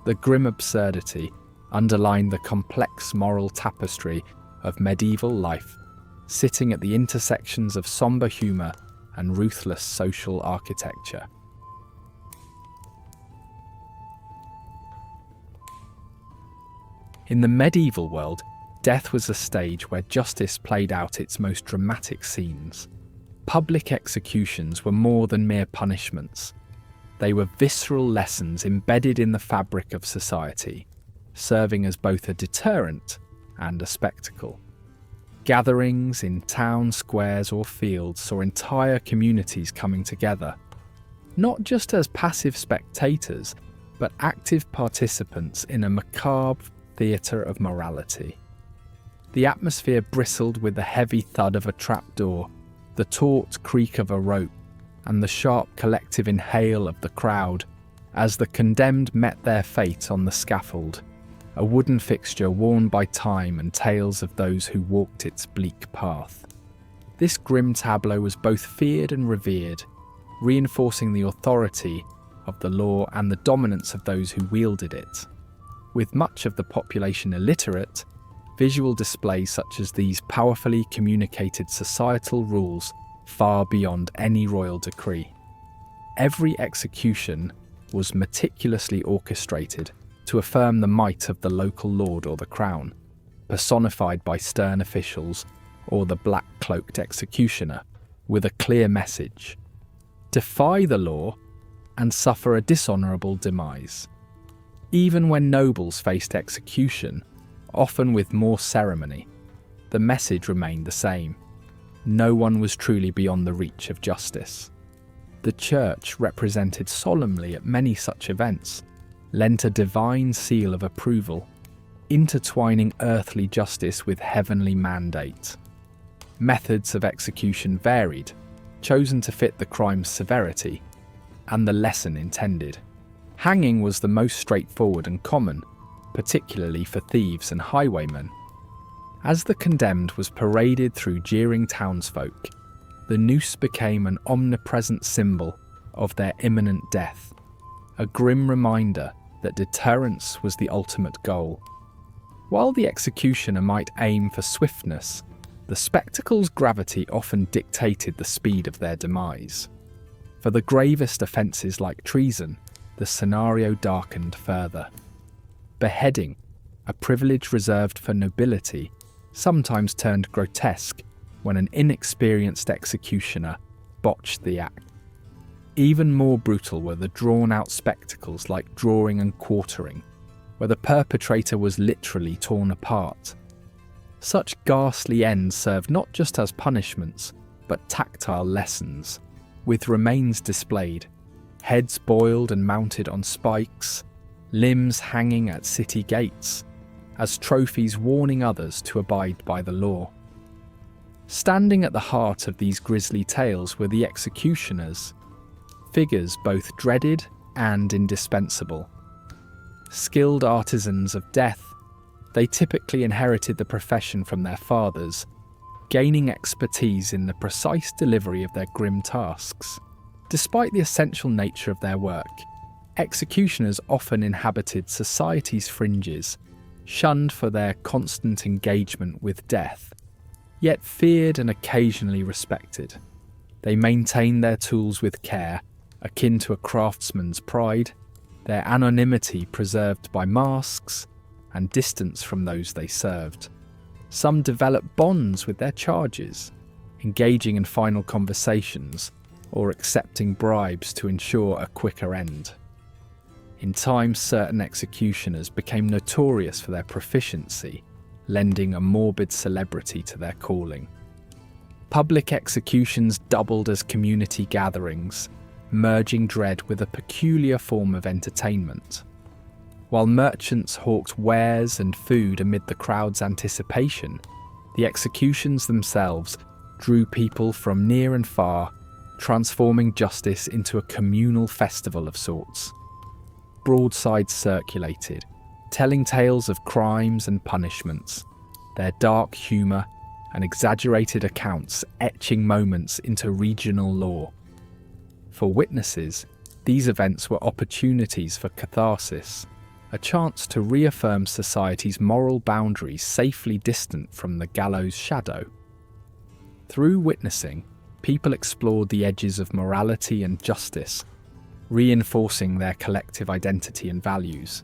The grim absurdity underlined the complex moral tapestry of medieval life, sitting at the intersections of sombre humour and ruthless social architecture. In the medieval world, death was a stage where justice played out its most dramatic scenes. Public executions were more than mere punishments. They were visceral lessons embedded in the fabric of society, serving as both a deterrent and a spectacle. Gatherings in town squares or fields saw entire communities coming together, not just as passive spectators, but active participants in a macabre theatre of morality. The atmosphere bristled with the heavy thud of a trapdoor, the taut creak of a rope, and the sharp collective inhale of the crowd as the condemned met their fate on the scaffold, a wooden fixture worn by time and tales of those who walked its bleak path. This grim tableau was both feared and revered, reinforcing the authority of the law and the dominance of those who wielded it. With much of the population illiterate, visual displays such as these powerfully communicated societal rules far beyond any royal decree. Every execution was meticulously orchestrated to affirm the might of the local lord or the crown, personified by stern officials or the black-cloaked executioner, with a clear message: defy the law and suffer a dishonourable demise. Even when nobles faced execution, often with more ceremony, the message remained the same: no one was truly beyond the reach of justice. The church, represented solemnly at many such events, lent a divine seal of approval, intertwining earthly justice with heavenly mandate. Methods of execution varied, chosen to fit the crime's severity and the lesson intended. Hanging was the most straightforward and common, particularly for thieves and highwaymen. As the condemned was paraded through jeering townsfolk, the noose became an omnipresent symbol of their imminent death, a grim reminder that deterrence was the ultimate goal. While the executioner might aim for swiftness, The spectacle's gravity often dictated the speed of their demise. For the gravest offences like treason, the scenario darkened further. Beheading, a privilege reserved for nobility, sometimes turned grotesque when an inexperienced executioner botched the act. Even more brutal were the drawn-out spectacles like drawing and quartering, where the perpetrator was literally torn apart. Such ghastly ends served not just as punishments, but tactile lessons, with remains displayed, heads boiled and mounted on spikes, limbs hanging at city gates, as trophies warning others to abide by the law. Standing at the heart of these grisly tales were the executioners, figures both dreaded and indispensable. Skilled artisans of death, they typically inherited the profession from their fathers, gaining expertise in the precise delivery of their grim tasks. Despite the essential nature of their work, executioners often inhabited society's fringes, shunned for their constant engagement with death, yet feared and occasionally respected. They maintained their tools with care, akin to a craftsman's pride, their anonymity preserved by masks and distance from those they served. Some developed bonds with their charges, engaging in final conversations or accepting bribes to ensure a quicker end. In time, certain executioners became notorious for their proficiency, lending a morbid celebrity to their calling. Public executions doubled as community gatherings, merging dread with a peculiar form of entertainment. While merchants hawked wares and food amid the crowd's anticipation, the executions themselves drew people from near and far, transforming justice into a communal festival of sorts. Broadsides circulated, telling tales of crimes and punishments, their dark humour and exaggerated accounts etching moments into regional lore. For witnesses, these events were opportunities for catharsis, a chance to reaffirm society's moral boundaries safely distant from the gallows' shadow. Through witnessing, people explored the edges of morality and justice, reinforcing their collective identity and values.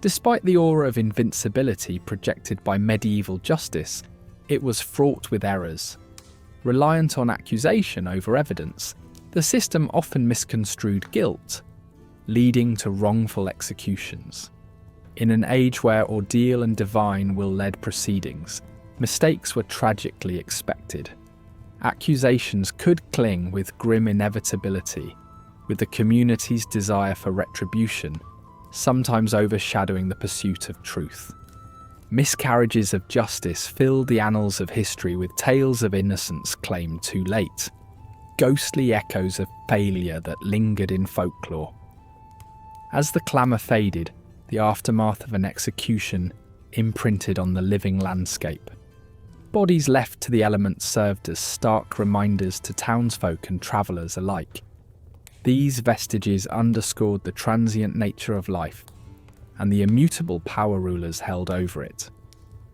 Despite the aura of invincibility projected by medieval justice, it was fraught with errors. Reliant on accusation over evidence, the system often misconstrued guilt, leading to wrongful executions. In an age where ordeal and divine will led proceedings, mistakes were tragically expected. Accusations could cling with grim inevitability, with the community's desire for retribution sometimes overshadowing the pursuit of truth. Miscarriages of justice filled the annals of history with tales of innocence claimed too late, ghostly echoes of failure that lingered in folklore. As the clamour faded, the aftermath of an execution imprinted on the living landscape. Bodies left to the elements served as stark reminders to townsfolk and travellers alike. These vestiges underscored the transient nature of life and the immutable power rulers held over it.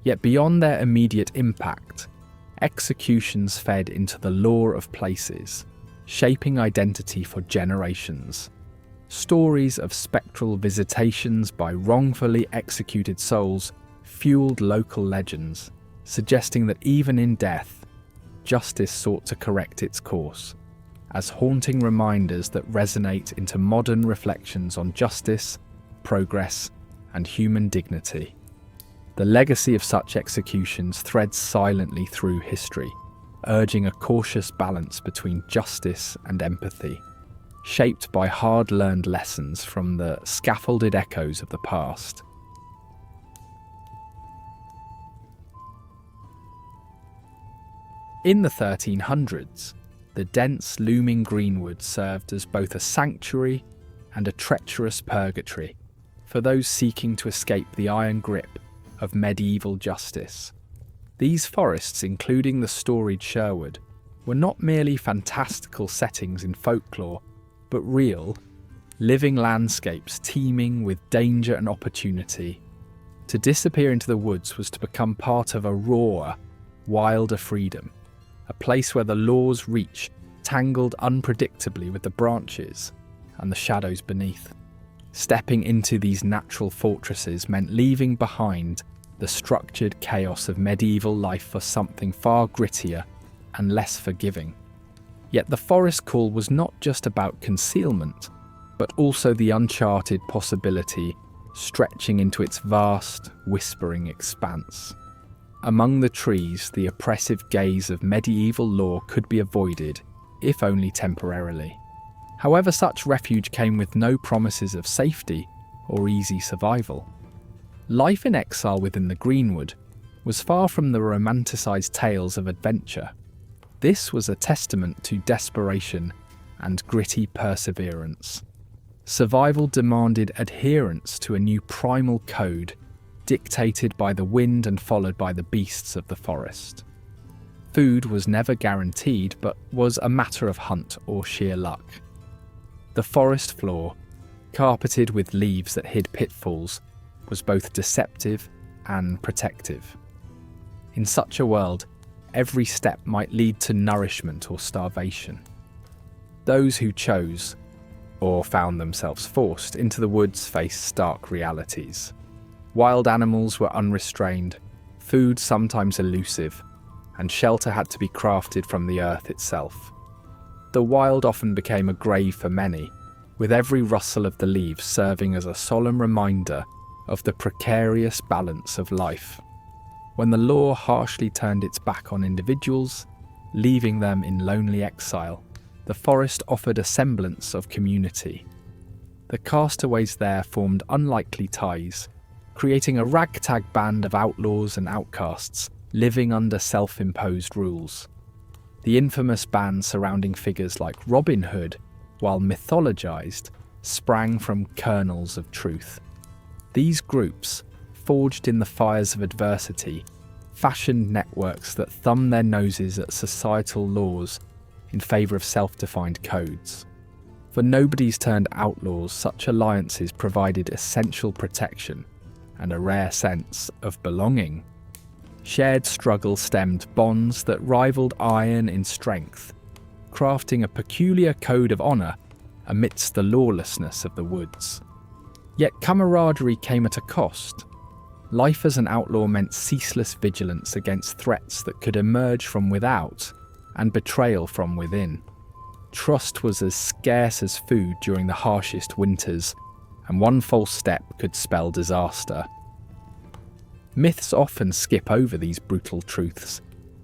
Yet beyond their immediate impact, executions fed into the lore of places, shaping identity for generations. Stories of spectral visitations by wrongfully executed souls fueled local legends, suggesting that even in death, justice sought to correct its course, as haunting reminders that resonate into modern reflections on justice, progress, and human dignity. The legacy of such executions threads silently through history, urging a cautious balance between justice and empathy, shaped by hard-learned lessons from the scaffolded echoes of the past. In the 1300s, the dense, looming greenwood served as both a sanctuary and a treacherous purgatory for those seeking to escape the iron grip of medieval justice. These forests, including the storied Sherwood, were not merely fantastical settings in folklore, but real, living landscapes teeming with danger and opportunity. To disappear into the woods was to become part of a raw, wilder freedom, a place where the laws reach tangled unpredictably with the branches and the shadows beneath. Stepping into these natural fortresses meant leaving behind the structured chaos of medieval life for something far grittier and less forgiving. Yet the forest call was not just about concealment, but also the uncharted possibility stretching into its vast, whispering expanse. Among the trees, the oppressive gaze of medieval law could be avoided, if only temporarily. However, such refuge came with no promises of safety or easy survival. Life in exile within the Greenwood was far from the romanticised tales of adventure. This was a testament to desperation and gritty perseverance. Survival demanded adherence to a new primal code, dictated by the wind and followed by the beasts of the forest. Food was never guaranteed, but was a matter of hunt or sheer luck. The forest floor, carpeted with leaves that hid pitfalls, was both deceptive and protective. In such a world, every step might lead to nourishment or starvation. Those who chose, or found themselves forced, into the woods faced stark realities. Wild animals were unrestrained, food sometimes elusive, and shelter had to be crafted from the earth itself. The wild often became a grave for many, with every rustle of the leaves serving as a solemn reminder of the precarious balance of life. When the law harshly turned its back on individuals, leaving them in lonely exile, the forest offered a semblance of community. The castaways there formed unlikely ties, creating a ragtag band of outlaws and outcasts living under self-imposed rules. The infamous band surrounding figures like Robin Hood, while mythologized, sprang from kernels of truth. These groups, forged in the fires of adversity, fashioned networks that thumbed their noses at societal laws in favour of self-defined codes. For nobodies turned outlaws, such alliances provided essential protection and a rare sense of belonging. Shared struggle stemmed bonds that rivaled iron in strength, crafting a peculiar code of honour amidst the lawlessness of the woods. Yet camaraderie came at a cost. Life as an outlaw meant ceaseless vigilance against threats that could emerge from without and betrayal from within. Trust was as scarce as food during the harshest winters, and one false step could spell disaster. Myths often skip over these brutal truths.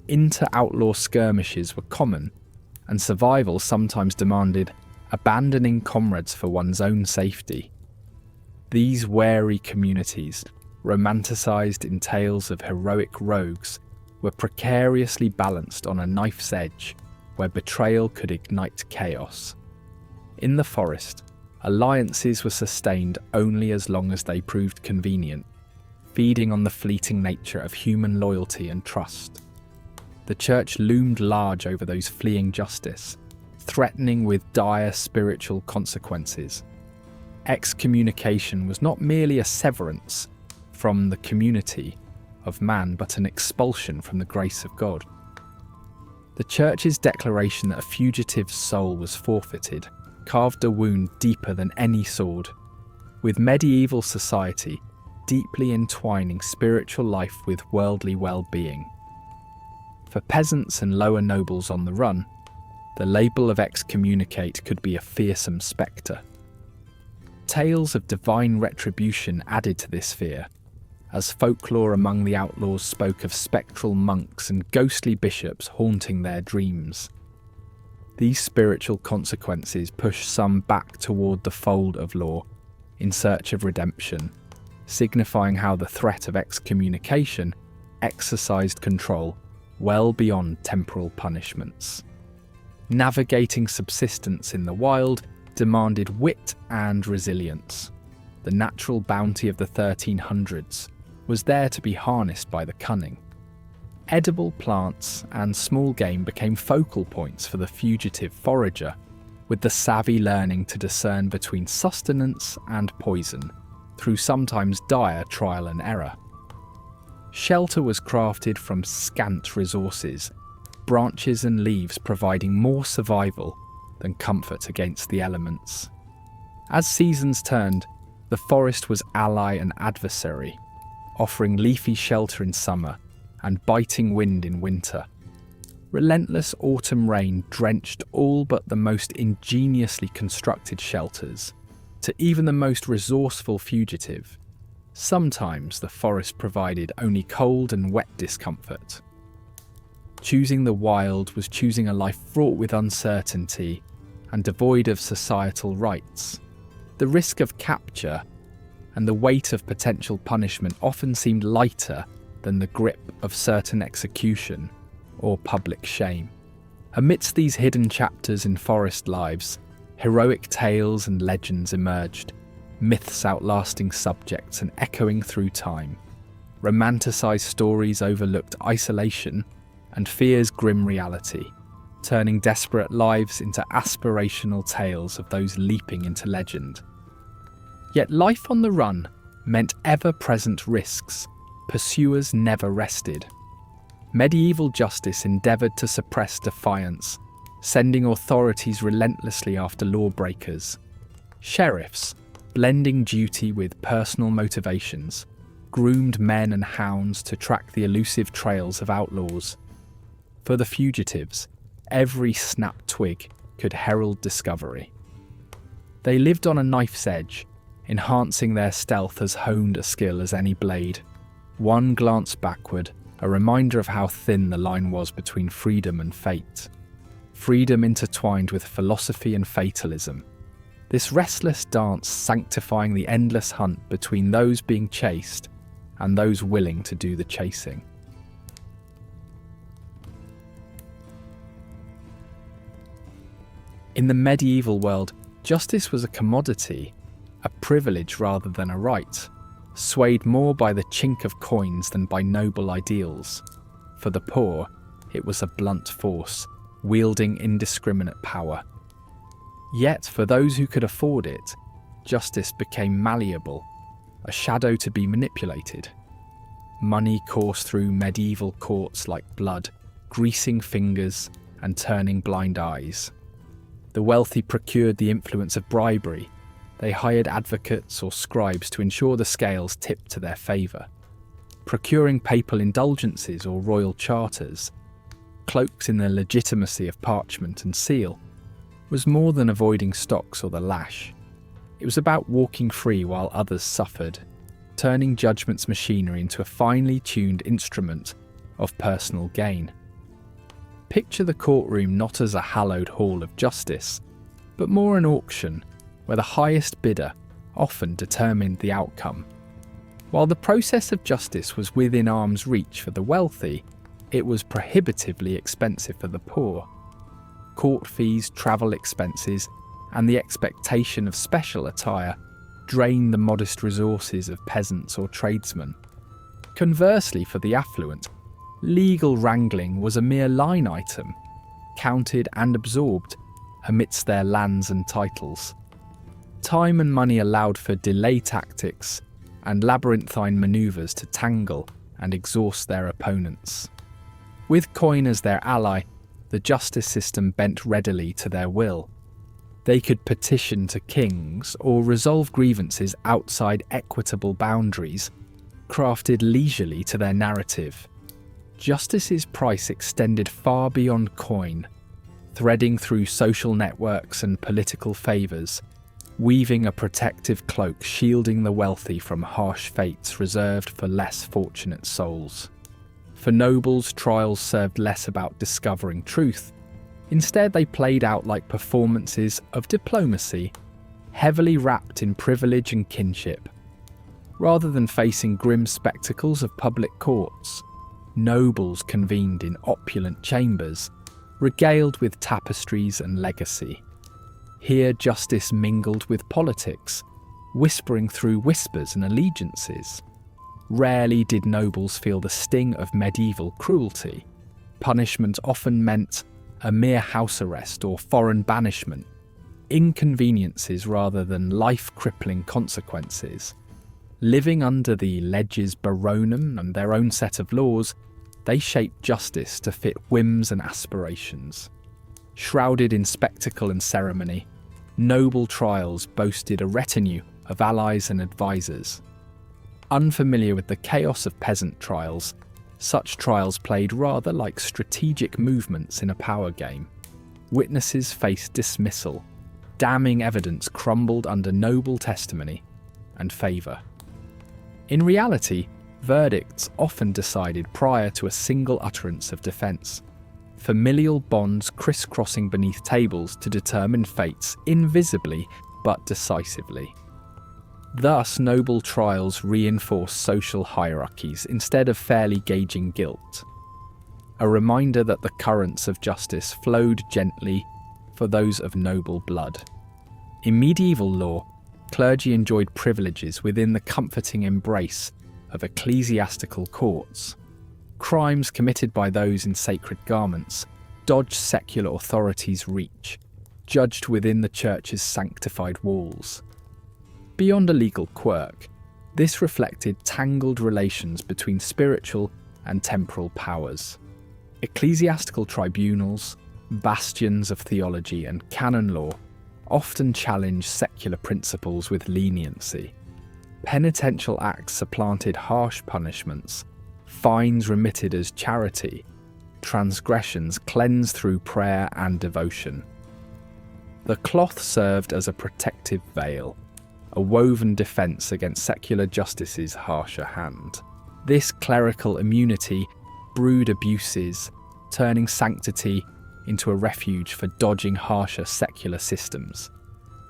Inter-outlaw skirmishes were common, and survival sometimes demanded abandoning comrades for one's own safety. These wary communities, romanticised in tales of heroic rogues, were precariously balanced on a knife's edge where betrayal could ignite chaos. In the forest, alliances were sustained only as long as they proved convenient, feeding on the fleeting nature of human loyalty and trust. The church loomed large over those fleeing justice, threatening with dire spiritual consequences. Excommunication was not merely a severance from the community of man, but an expulsion from the grace of God. The church's declaration that a fugitive's soul was forfeited carved a wound deeper than any sword, with medieval society deeply entwining spiritual life with worldly well-being. For peasants and lower nobles on the run, the label of excommunicate could be a fearsome spectre. Tales of divine retribution added to this fear, as folklore among the outlaws spoke of spectral monks and ghostly bishops haunting their dreams. These spiritual consequences pushed some back toward the fold of law in search of redemption, signifying how the threat of excommunication exercised control well beyond temporal punishments. Navigating subsistence in the wild demanded wit and resilience. The natural bounty of the 1300s was there to be harnessed by the cunning. Edible plants and small game became focal points for the fugitive forager, with the savvy learning to discern between sustenance and poison through sometimes dire trial and error. Shelter was crafted from scant resources, branches and leaves providing more survival than comfort against the elements. As seasons turned, the forest was ally and adversary, offering leafy shelter in summer and biting wind in winter. Relentless autumn rain drenched all but the most ingeniously constructed shelters. To even the most resourceful fugitive, sometimes the forest provided only cold and wet discomfort. Choosing the wild was choosing a life fraught with uncertainty and devoid of societal rights. The risk of capture and the weight of potential punishment often seemed lighter than the grip of certain execution or public shame. Amidst these hidden chapters in forest lives, heroic tales and legends emerged, myths outlasting subjects and echoing through time. Romanticized stories overlooked isolation and fear's grim reality, turning desperate lives into aspirational tales of those leaping into legend. Yet life on the run meant ever-present risks. Pursuers never rested. Medieval justice endeavoured to suppress defiance, sending authorities relentlessly after lawbreakers. Sheriffs, blending duty with personal motivations, groomed men and hounds to track the elusive trails of outlaws. For the fugitives, every snapped twig could herald discovery. They lived on a knife's edge, enhancing their stealth as honed a skill as any blade. One glance backward, a reminder of how thin the line was between freedom and fate. Freedom intertwined with philosophy and fatalism. This restless dance sanctifying the endless hunt between those being chased and those willing to do the chasing. In the medieval world, justice was a commodity, a privilege rather than a right, swayed more by the chink of coins than by noble ideals. For the poor, it was a blunt force, wielding indiscriminate power. Yet, for those who could afford it, justice became malleable, a shadow to be manipulated. Money coursed through medieval courts like blood, greasing fingers and turning blind eyes. The wealthy procured the influence of bribery. They hired advocates or scribes to ensure the scales tipped to their favour. Procuring papal indulgences or royal charters, cloaked in the legitimacy of parchment and seal, was more than avoiding stocks or the lash. It was about walking free while others suffered, turning judgment's machinery into a finely tuned instrument of personal gain. Picture the courtroom not as a hallowed hall of justice, but more an auction where the highest bidder often determined the outcome. While the process of justice was within arm's reach for the wealthy, it was prohibitively expensive for the poor. Court fees, travel expenses, and the expectation of special attire drained the modest resources of peasants or tradesmen. Conversely, for the affluent, legal wrangling was a mere line item, counted and absorbed amidst their lands and titles. Time and money allowed for delay tactics and labyrinthine manoeuvres to tangle and exhaust their opponents. With coin as their ally, the justice system bent readily to their will. They could petition to kings or resolve grievances outside equitable boundaries, crafted leisurely to their narrative. Justice's price extended far beyond coin, threading through social networks and political favours, weaving a protective cloak shielding the wealthy from harsh fates reserved for less fortunate souls. For nobles, trials served less about discovering truth. Instead, they played out like performances of diplomacy, heavily wrapped in privilege and kinship. Rather than facing grim spectacles of public courts, nobles convened in opulent chambers, regaled with tapestries and legacy. Here justice mingled with politics, whispering through whispers and allegiances. Rarely did nobles feel the sting of medieval cruelty. Punishment often meant a mere house arrest or foreign banishment, inconveniences rather than life-crippling consequences. Living under the leges baronum and their own set of laws, they shaped justice to fit whims and aspirations. Shrouded in spectacle and ceremony, noble trials boasted a retinue of allies and advisors. Unfamiliar with the chaos of peasant trials, such trials played rather like strategic movements in a power game. Witnesses faced dismissal, damning evidence crumbled under noble testimony and favour. In reality, verdicts often decided prior to a single utterance of defence, familial bonds crisscrossing beneath tables to determine fates invisibly but decisively. Thus, noble trials reinforce social hierarchies instead of fairly gauging guilt. A reminder that the currents of justice flowed gently for those of noble blood. In medieval law, clergy enjoyed privileges within the comforting embrace of ecclesiastical courts. Crimes committed by those in sacred garments dodged secular authorities' reach, judged within the church's sanctified walls. Beyond a legal quirk, this reflected tangled relations between spiritual and temporal powers. Ecclesiastical tribunals, bastions of theology and canon law, often challenged secular principles with leniency. Penitential acts supplanted harsh punishments, fines remitted as charity, transgressions cleansed through prayer and devotion. The cloth served as a protective veil, a woven defence against secular justice's harsher hand. This clerical immunity brewed abuses, turning sanctity into a refuge for dodging harsher secular systems.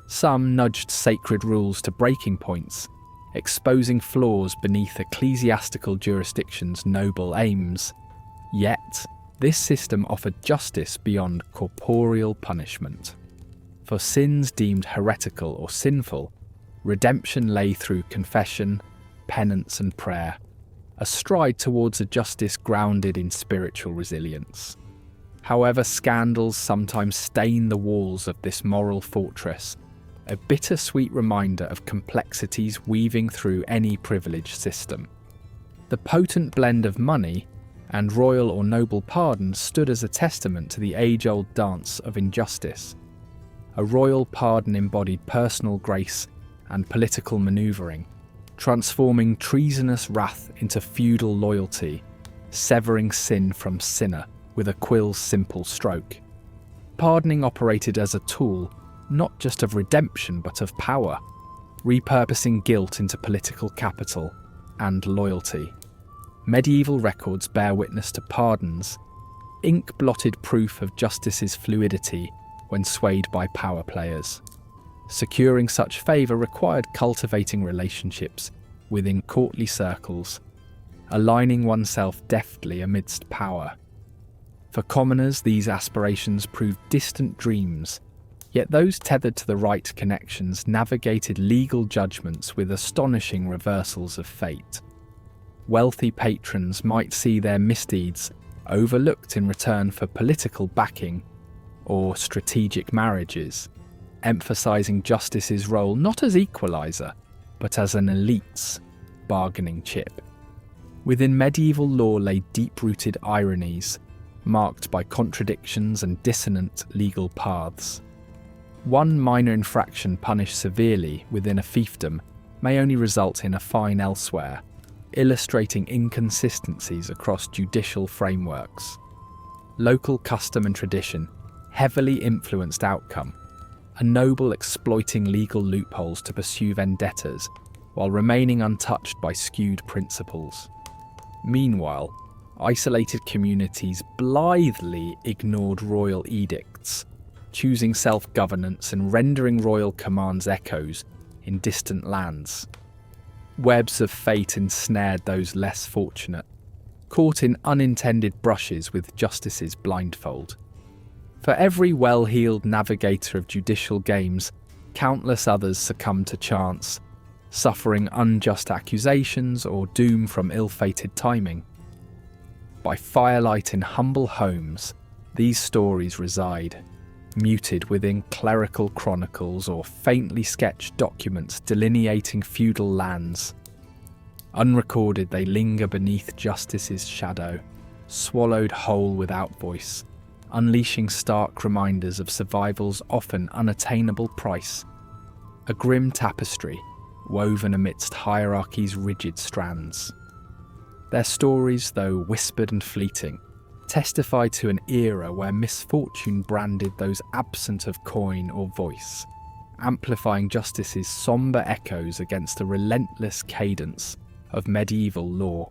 Some nudged sacred rules to breaking points, exposing flaws beneath ecclesiastical jurisdiction's noble aims. Yet, this system offered justice beyond corporeal punishment. For sins deemed heretical or sinful, redemption lay through confession, penance and prayer, a stride towards a justice grounded in spiritual resilience. However, scandals sometimes stain the walls of this moral fortress, a bittersweet reminder of complexities weaving through any privileged system. The potent blend of money and royal or noble pardons stood as a testament to the age-old dance of injustice. A royal pardon embodied personal grace and political manoeuvring, transforming treasonous wrath into feudal loyalty, severing sin from sinner with a quill's simple stroke. Pardoning operated as a tool not just of redemption but of power, repurposing guilt into political capital and loyalty. Medieval records bear witness to pardons, ink-blotted proof of justice's fluidity when swayed by power players. Securing such favour required cultivating relationships within courtly circles, aligning oneself deftly amidst power. For commoners, these aspirations proved distant dreams, yet those tethered to the right connections navigated legal judgments with astonishing reversals of fate. Wealthy patrons might see their misdeeds overlooked in return for political backing or strategic marriages, emphasising justice's role not as equaliser, but as an elite's bargaining chip. Within medieval law lay deep-rooted ironies, marked by contradictions and dissonant legal paths. One minor infraction punished severely within a fiefdom may only result in a fine elsewhere, illustrating inconsistencies across judicial frameworks. Local custom and tradition heavily influenced outcome, a noble exploiting legal loopholes to pursue vendettas while remaining untouched by skewed principles. Meanwhile, isolated communities blithely ignored royal edicts, choosing self-governance and rendering royal commands echoes in distant lands. Webs of fate ensnared those less fortunate, caught in unintended brushes with justice's blindfold. For every well-heeled navigator of judicial games, countless others succumbed to chance, suffering unjust accusations or doom from ill-fated timing. By firelight in humble homes, these stories reside, muted within clerical chronicles or faintly sketched documents delineating feudal lands, Unrecorded, they linger beneath justice's shadow, swallowed whole without voice, unleashing stark reminders of survival's often unattainable price. A grim tapestry, woven amidst hierarchy's rigid strands. Their stories, though whispered and fleeting, testify to an era where misfortune branded those absent of coin or voice, amplifying justice's sombre echoes against the relentless cadence of medieval law.